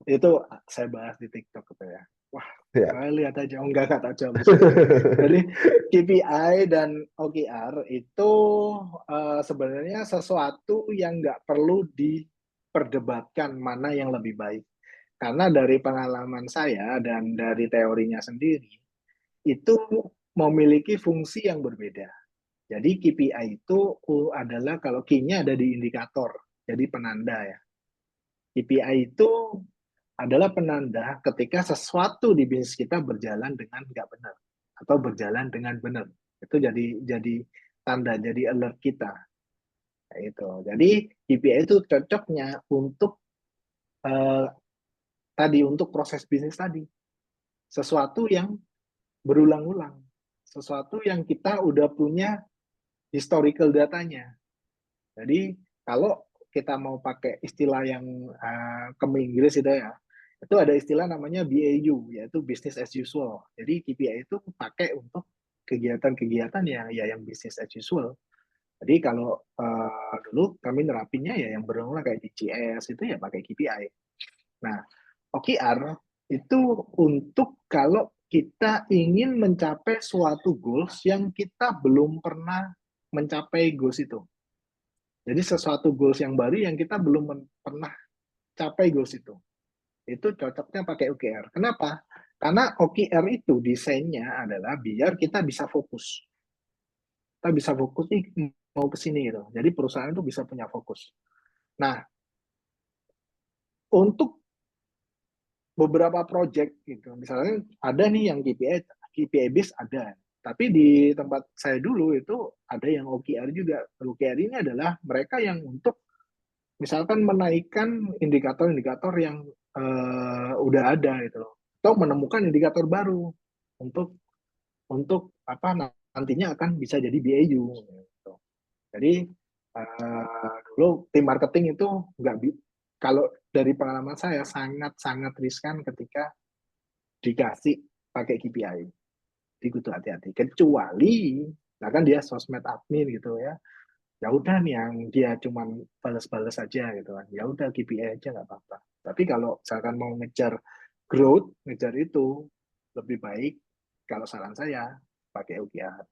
itu saya bahas di TikTok gitu ya. Wah, Ya. lihat aja, enggak tak jawab di sini. Jadi KPI dan OKR itu sebenarnya sesuatu yang nggak perlu diperdebatkan mana yang lebih baik. Karena dari pengalaman saya dan dari teorinya sendiri, itu memiliki fungsi yang berbeda. Jadi KPI itu adalah kalau key-nya ada di indikator, jadi penanda ya. KPI itu adalah penanda ketika sesuatu di bisnis kita berjalan dengan nggak benar atau berjalan dengan benar. Itu jadi tanda, jadi alert kita. Itu. Jadi KPI itu cocoknya untuk eh, tadi untuk proses bisnis tadi. Sesuatu yang berulang-ulang. Sesuatu yang kita udah punya historical datanya. Jadi kalau kita mau pakai istilah yang ke Inggris itu ya, itu ada istilah namanya BAU, yaitu business as usual. Jadi KPI itu pakai untuk kegiatan-kegiatan yang business as usual. Jadi kalau dulu kami nerapinnya ya yang berulang kayak DCS itu ya pakai KPI. Nah, OKR itu untuk kalau kita ingin mencapai suatu goals yang kita belum pernah mencapai goals itu. Jadi sesuatu goals yang baru yang kita belum pernah capai goals itu. Itu cocoknya pakai OKR. Kenapa? Karena OKR itu desainnya adalah biar kita bisa fokus. Kita bisa fokus nih mau ke sini gitu. Jadi perusahaan itu bisa punya fokus. Nah, untuk beberapa project gitu. Misalnya ada nih yang KPI base ada. Tapi di tempat saya dulu itu ada yang OKR juga. OKR ini adalah mereka yang untuk misalkan menaikkan indikator-indikator yang udah ada gitu loh. Atau menemukan indikator baru untuk apa nantinya akan bisa jadi BAU gitu. Jadi dulu tim marketing itu nggak kalau dari pengalaman saya sangat-sangat riskan ketika dikasih pakai KPI. Jadi kudu hati-hati. Kecuali, nah kan dia sosmed admin gitu ya. Ya udah nih yang dia cuman balas-balas aja gitu kan. Ya udah KPI aja nggak apa-apa. Tapi kalau misalkan mau ngejar growth, ngejar itu lebih baik kalau saran saya pakai OKR.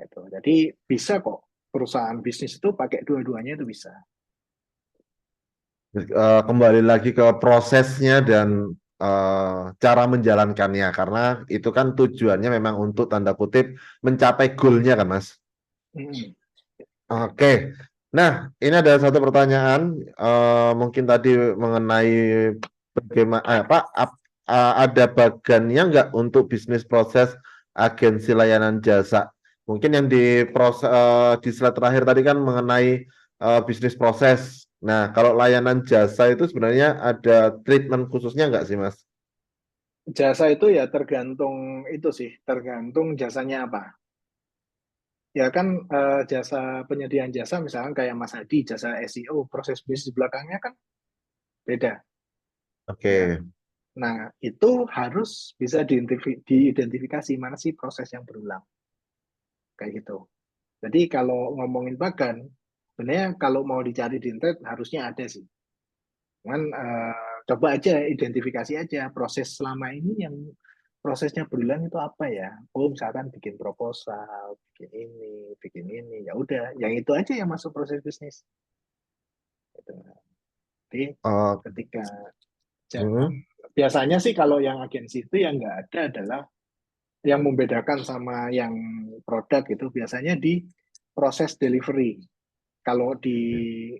Gitu. Jadi bisa kok perusahaan bisnis itu pakai dua-duanya itu bisa. Kembali lagi ke prosesnya dan cara menjalankannya karena itu kan tujuannya memang untuk tanda kutip mencapai goalnya kan Mas. Hmm. Oke. Nah, ini ada satu pertanyaan mungkin tadi mengenai bagaimana ada bagannya nggak untuk bisnis proses agensi layanan jasa. Mungkin yang di slide terakhir tadi kan mengenai bisnis proses. Nah, kalau layanan jasa itu sebenarnya ada treatment khususnya nggak sih, Mas? Jasa itu ya tergantung itu sih, tergantung jasanya apa. Ya kan jasa penyediaan jasa misalkan kayak Mas Hadi, jasa SEO, proses bisnis belakangnya kan beda. Ya. Oke. Nah, itu harus bisa diidentifikasi mana sih proses yang berulang. Kayak gitu. Jadi kalau ngomongin bagan, sebenarnya kalau mau dicari di internet harusnya ada sih. Cuman coba aja identifikasi aja proses selama ini yang prosesnya berulang itu apa ya? Oh, misalkan bikin proposal, bikin ini, ya udah, yang itu aja yang masuk proses bisnis. Gitu. Jadi Oh, ketika hmm. biasanya sih kalau yang agensi itu yang nggak ada adalah yang membedakan sama yang produk itu biasanya di proses delivery. Kalau di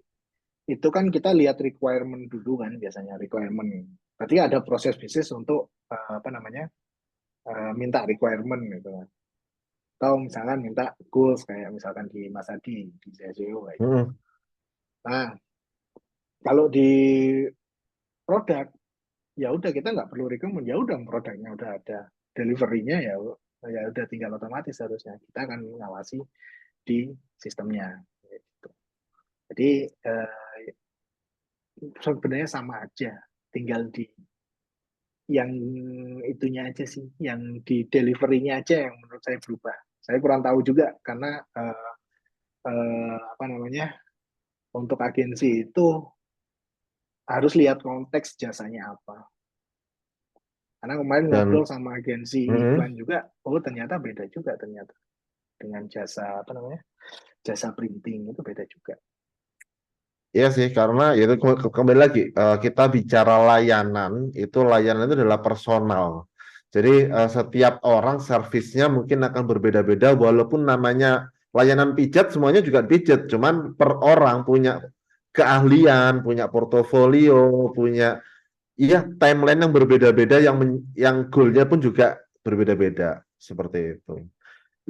itu kan kita lihat requirement dulu kan biasanya requirement. Berarti ada proses bisnis untuk apa namanya minta requirement gitu kan. Atau misalkan minta goals kayak misalkan di Mas Adi di SEO kayak gitu. Hmm. Nah kalau di produk ya udah kita nggak perlu requirement ya udah produknya udah ada deliverynya ya ya udah tinggal otomatis harusnya kita akan mengawasi di sistemnya. Gitu. Jadi sebenarnya sama aja, tinggal yang itunya aja sih, yang di delivery-nya aja yang menurut saya berubah. Saya kurang tahu juga karena apa namanya, untuk agensi itu harus lihat konteks jasanya apa. Karena kemarin ngobrol Dan sama agensi iklan mm, juga, oh ternyata beda juga ternyata dengan jasa apa namanya, jasa printing itu beda juga. iya sih, karena ya itu kembali lagi kita bicara layanan, itu layanan itu adalah personal. Jadi setiap orang servisnya mungkin akan berbeda-beda, walaupun namanya layanan pijat semuanya juga pijat, cuman per orang punya keahlian, punya portofolio, punya iya timeline yang berbeda-beda, yang goalnya pun juga berbeda-beda seperti itu.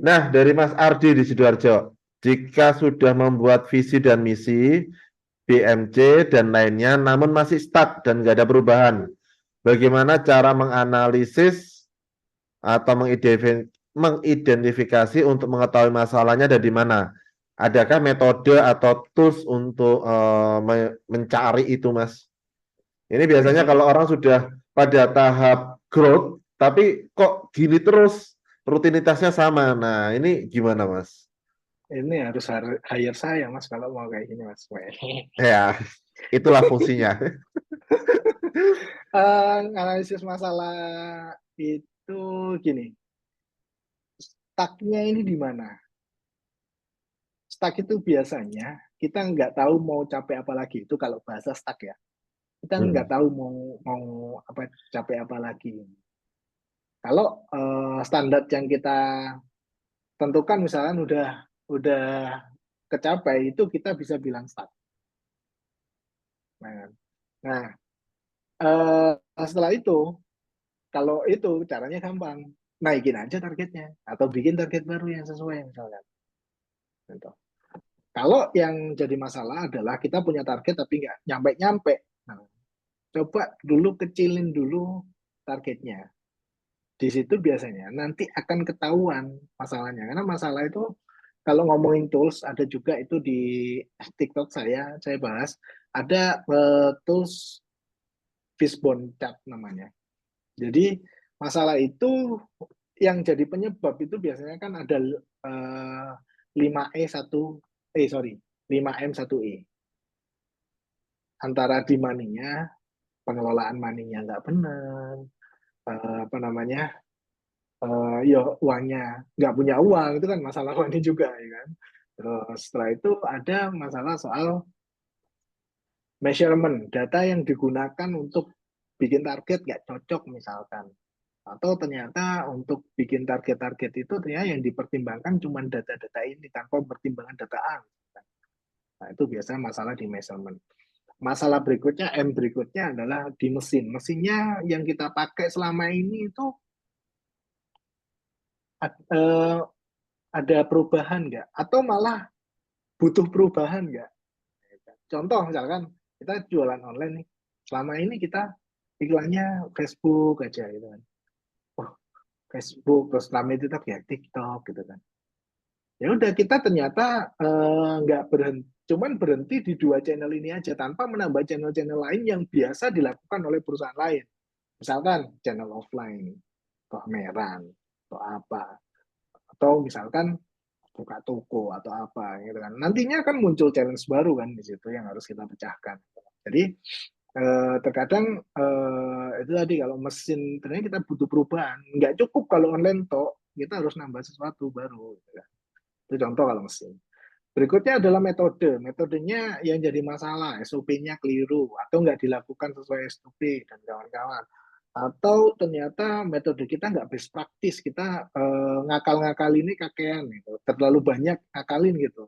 Nah, dari Mas Ardi di Sidoarjo, jika sudah membuat visi dan misi BMC dan lainnya, namun masih stuck dan nggak ada perubahan. Bagaimana cara menganalisis atau mengidentifikasi untuk mengetahui masalahnya ada di mana? Adakah metode atau tools untuk mencari itu, Mas? Ini Nah biasanya kalau orang sudah pada tahap growth, tapi kok gini terus, rutinitasnya sama. Nah, ini gimana, Mas? ini harus hire saya mas kalau mau kayak gini mas. Ya, itulah fungsinya. Analisis masalah itu gini, stucknya ini di mana? Stuck itu biasanya kita nggak tahu mau capai apa lagi, itu kalau bahasa stuck ya. Kita nggak Hmm. tahu mau mau apa, capai apa lagi. Kalau standar yang kita tentukan misalkan udah kecapai, itu kita bisa bilang stuck. Nah, nah setelah itu, kalau itu caranya gampang, naikin aja targetnya atau bikin target baru yang sesuai misalkan. Gitu. Kalau yang jadi masalah adalah kita punya target tapi nggak nyampe-nyampe. Nah, coba dulu kecilin dulu targetnya. Di situ biasanya nanti akan ketahuan masalahnya. Karena masalah itu kalau ngomongin tools, ada juga itu di TikTok saya bahas, ada tools Fishbone Chat namanya. Jadi masalah itu yang jadi penyebab itu biasanya kan ada 5E 1 sorry 5M 1E, antara di maninya, pengelolaan maninya nggak benar, apa namanya, ya uangnya nggak punya uang, itu kan masalah uangnya juga ya kan. Terus setelah itu ada masalah soal measurement, data yang digunakan untuk bikin target nggak cocok misalkan. Atau ternyata untuk bikin target-target itu ternyata yang dipertimbangkan cuma data-data ini tanpa pertimbangan data A. Nah, itu biasanya masalah di measurement. Masalah berikutnya, M berikutnya adalah di mesin. Mesinnya yang kita pakai selama ini itu uh, ada perubahan nggak? Atau malah butuh perubahan nggak? Contoh misalkan kita jualan online nih, selama ini kita iklannya Facebook aja gitu kan. Oh, Facebook, terus selama itu ya TikTok gitu kan. Ya udah, kita ternyata nggak berhenti, cuman berhenti di dua channel ini aja tanpa menambah channel-channel lain yang biasa dilakukan oleh perusahaan lain. Misalkan channel offline, pameran, atau apa, atau misalkan buka toko atau apa gitu kan. Nantinya kan muncul challenge baru kan di situ yang harus kita pecahkan. Jadi terkadang itu tadi, kalau mesin ternyata kita butuh perubahan. Nggak cukup kalau online toh, kita harus nambah sesuatu baru. Gitu kan. Itu contoh kalau mesin. Berikutnya adalah metode. Metodenya yang jadi masalah, SOP-nya keliru atau nggak dilakukan sesuai SOP dan kawan-kawan. Atau ternyata metode kita nggak best practice, kita ngakal-ngakal ini kakean gitu, terlalu banyak ngakalin gitu.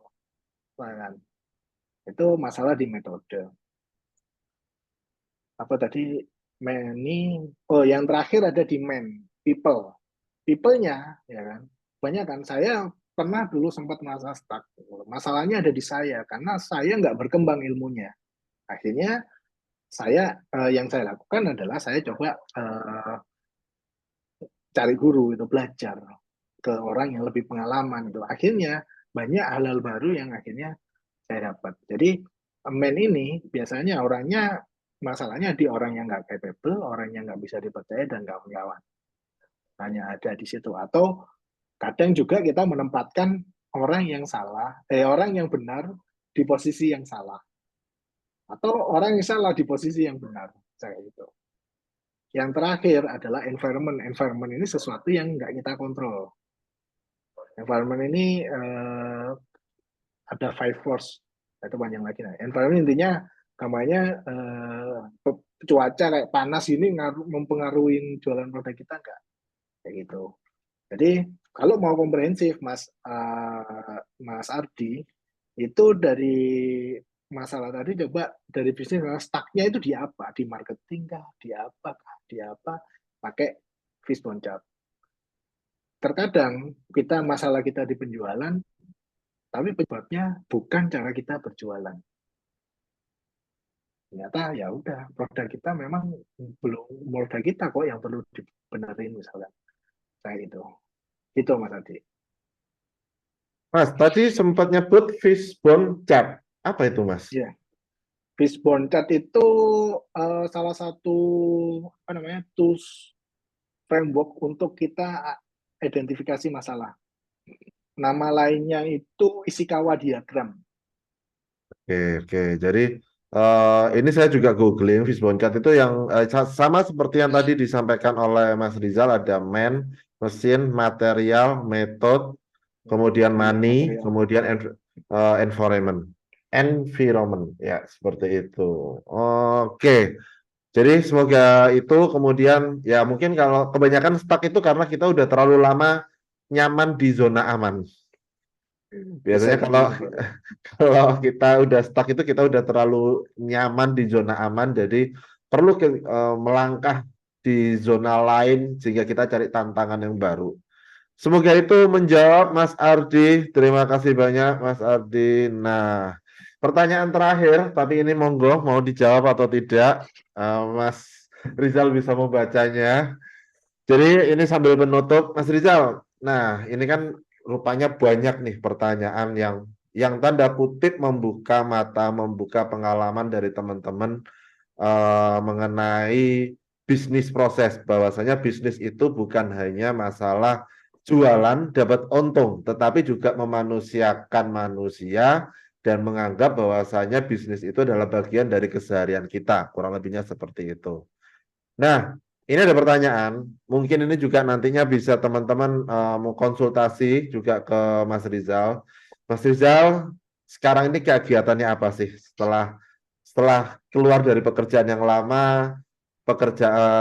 Nah, kan? Itu masalah di metode. Apa tadi, many, oh yang terakhir ada di man, people. People-nya, ya kan, banyak kan, saya pernah dulu sempat merasa stuck. Masalahnya ada di saya, karena saya nggak berkembang ilmunya. Akhirnya yang saya lakukan adalah saya coba cari guru, itu belajar ke orang yang lebih pengalaman. Itu akhirnya banyak hal-hal baru yang akhirnya saya dapat. Jadi men ini biasanya orangnya masalahnya di orang yang nggak capable, orang yang nggak bisa dipercaya dan kawan-kawan. Hanya ada di situ. Atau kadang juga kita menempatkan orang yang salah, orang yang benar di posisi yang salah. Atau orang yang salah di posisi yang benar. Saya itu. Yang terakhir adalah environment. Environment ini sesuatu yang nggak kita kontrol. Environment ini ada five force. Itu panjang lagi. Nah, environment intinya kampanye cuaca kayak panas ini mempengaruhi jualan produk kita nggak? Kayak gitu. Jadi kalau mau komprehensif, Mas Ardi, itu dari masalah tadi coba dari bisnis stucknya itu di apa? Di marketing kah? Di apa kah? Di apa? Pakai fishbone chart. Terkadang kita masalah kita di penjualan, tapi penyebabnya bukan cara kita berjualan. Ternyata ya udah produk kita memang belum modal kita kok yang perlu dibenerin misalnya kayak itu Mas Adi. Mas, tadi sempat nyebut fishbone chart. Apa itu, Mas? Ya, fishbone chart itu salah satu apa namanya tools framework untuk kita identifikasi masalah. Nama lainnya itu Ishikawa diagram. Oke, oke. Jadi ini saya juga googling fishbone chart itu yang sama seperti yang tadi disampaikan oleh Mas Rizal, ada man, mesin, material, metode, kemudian Iya, money, material. kemudian environment. Environment, ya seperti itu. Oke. Jadi semoga itu kemudian ya mungkin kalau kebanyakan stuck itu karena kita udah terlalu lama nyaman di zona aman. Bisa Biasanya kalau dibilang seperti itu. kalau kita udah stuck itu kita udah terlalu nyaman di zona aman, jadi perlu melangkah di zona lain sehingga kita cari tantangan yang baru. Semoga itu menjawab Mas Ardi. Terima kasih banyak Mas Ardi. Nah, pertanyaan terakhir, tapi ini monggo mau dijawab atau tidak, Mas Rizal bisa membacanya. Jadi ini sambil menutup, Mas Rizal. Nah, ini kan rupanya banyak nih pertanyaan yang tanda kutip membuka mata, membuka pengalaman dari teman-teman mengenai bisnis proses. Bahwasanya bisnis itu bukan hanya masalah jualan dapat untung, tetapi juga memanusiakan manusia dan menganggap bahwasanya bisnis itu adalah bagian dari keseharian kita. Kurang lebihnya seperti itu. Nah, ini ada pertanyaan. Mungkin ini juga nantinya bisa teman-teman mau konsultasi juga ke Mas Rizal. Mas Rizal, sekarang ini kegiatannya apa sih setelah setelah keluar dari pekerjaan yang lama,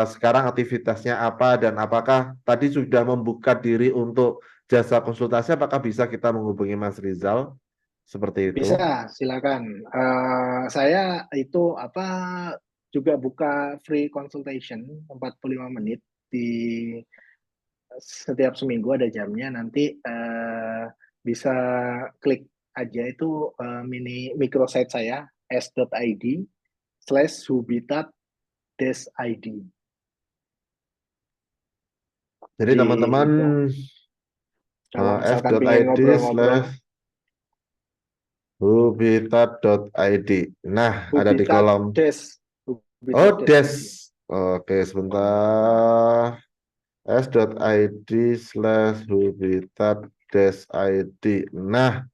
sekarang aktivitasnya apa dan apakah tadi sudah membuka diri untuk jasa konsultasi? Apakah bisa kita menghubungi Mas Rizal seperti Bisa, itu? silakan. Saya itu apa juga buka free consultation 45 menit di setiap seminggu ada jamnya. Nanti bisa klik aja itu mini microsite saya s.id/hubitat-id. Jadi Jadi teman-teman itu kalau misalkan pingin s.id ngobrol-ngobrol, slash Hubitat.id. Nah, ada di hubitat kolom. des Oh, hubitat-id. des. Oke, sebentar. S.id slash Hubitat-id. Nah,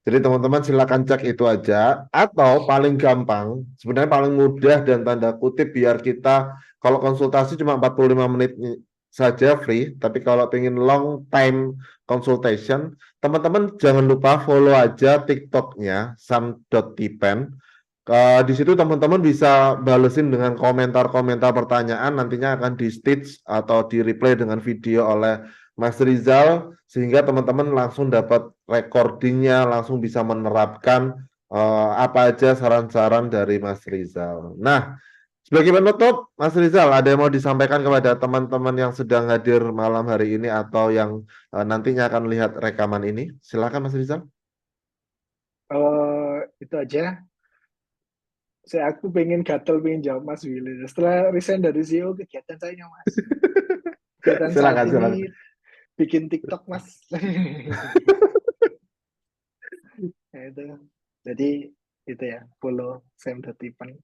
jadi teman-teman silakan cek itu aja. Atau paling gampang, sebenarnya paling mudah dan tanda kutip biar kita, kalau konsultasi cuma 45 menit saja free. Tapi kalau pengen long time consultation, teman-teman jangan lupa follow aja TikToknya sam.tipen. Di situ teman-teman bisa balesin dengan komentar-komentar pertanyaan, nantinya akan di stitch atau di replay dengan video oleh Mas Rizal, sehingga teman-teman langsung dapat recordingnya, langsung bisa menerapkan apa aja saran-saran dari Mas Rizal. Nah, sebagai penutup, Mas Rizal, ada yang mau disampaikan kepada teman-teman yang sedang hadir malam hari ini atau yang nantinya akan lihat rekaman ini? Silakan Mas Rizal. Itu aja. Aku pengen gatel pengen jawab Mas Willy. Setelah resign dari CEO, kegiatan saya Mas. Kegiatan saat Silakan, ini silakan. bikin TikTok Mas. Ya, itu. Jadi itu ya, follow Sam Datipan.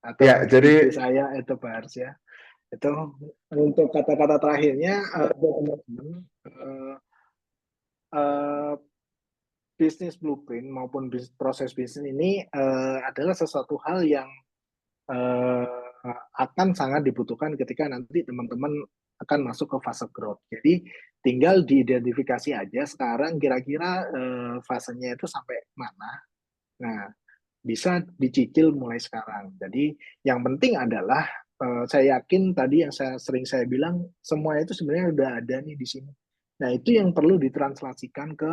atau Ya, pakai jadi IG saya itu Bars ya. Itu untuk kata-kata terakhirnya buat teman-teman, eh, eh, bisnis blueprint maupun proses bisnis ini adalah sesuatu hal yang akan sangat dibutuhkan ketika nanti teman-teman akan masuk ke fase growth. Jadi tinggal diidentifikasi aja sekarang kira-kira fasenya itu sampai mana. Nah, bisa dicicil mulai sekarang. Jadi yang penting adalah saya yakin tadi yang saya bilang semua itu sebenarnya udah ada nih di sini. Nah, itu yang perlu ditranslasikan ke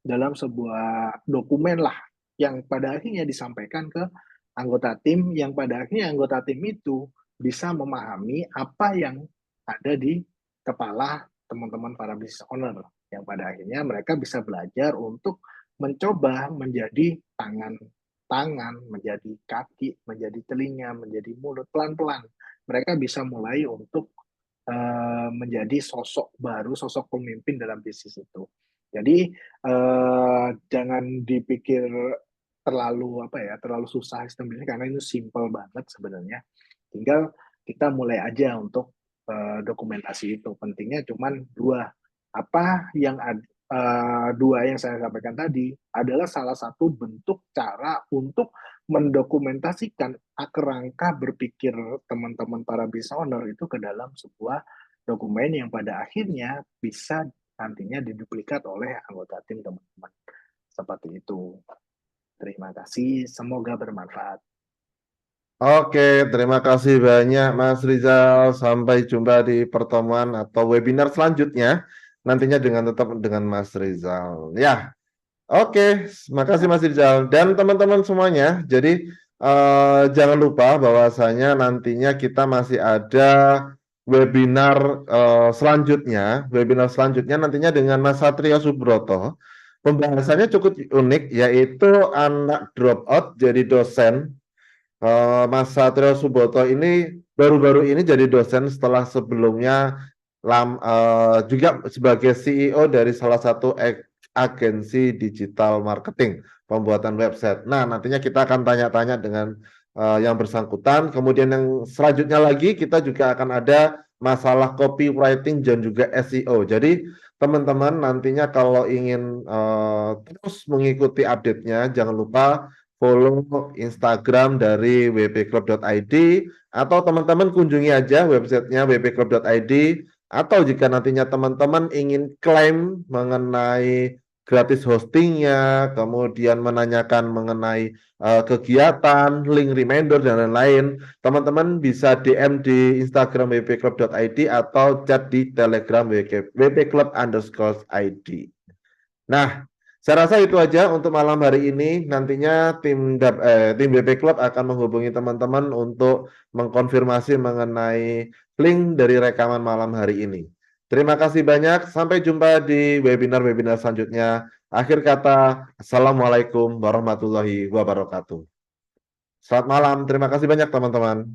dalam sebuah dokumen lah yang pada akhirnya disampaikan ke anggota tim yang pada akhirnya anggota tim itu bisa memahami apa yang ada di kepala teman-teman para business owner yang pada akhirnya mereka bisa belajar untuk mencoba menjadi tangan, menjadi kaki, menjadi telinga, menjadi mulut pelan-pelan. Mereka bisa mulai untuk menjadi sosok baru, sosok pemimpin dalam bisnis itu. Jadi jangan dipikir terlalu apa ya, terlalu susah sistem bisnis karena itu simple banget sebenarnya. Tinggal kita mulai aja untuk dokumentasi itu. Pentingnya cuman dua. Apa yang dua yang saya sampaikan tadi adalah salah satu bentuk cara untuk mendokumentasikan kerangka berpikir teman-teman para business owner itu ke dalam sebuah dokumen yang pada akhirnya bisa nantinya diduplikat oleh anggota tim teman-teman. Seperti itu. Terima kasih, semoga bermanfaat. oke, terima kasih banyak Mas Rizal. Sampai jumpa di pertemuan atau webinar selanjutnya. Nantinya dengan tetap dengan Mas Rizal. Ya, oke, makasih Mas Rizal dan teman-teman semuanya. Jadi jangan lupa bahwasanya nantinya kita masih ada webinar selanjutnya. Webinar selanjutnya nantinya dengan Mas Satrio Subroto. Pembahasannya cukup unik, yaitu anak dropout jadi dosen. Mas Satrio Subroto ini baru-baru ini jadi dosen setelah sebelumnya juga sebagai CEO dari salah satu agensi digital marketing pembuatan website. Nah, nantinya kita akan tanya-tanya dengan yang bersangkutan. Kemudian yang selanjutnya lagi kita juga akan ada masalah copywriting dan juga SEO. Jadi teman-teman nantinya kalau ingin terus mengikuti update-nya, jangan lupa follow Instagram dari wpclub.id atau teman-teman kunjungi aja websitenya wpclub.id atau jika nantinya teman-teman ingin klaim mengenai gratis hostingnya, kemudian menanyakan mengenai kegiatan, link reminder dan lain-lain, teman-teman bisa DM di Instagram wpclub.id atau chat di Telegram wpclub_id. Nah, saya rasa itu aja untuk malam hari ini. Nantinya tim BP Club akan menghubungi teman-teman untuk mengkonfirmasi mengenai link dari rekaman malam hari ini. Terima kasih banyak. Sampai jumpa di webinar-webinar selanjutnya. Akhir kata, Assalamualaikum warahmatullahi wabarakatuh. Selamat malam. Terima kasih banyak teman-teman.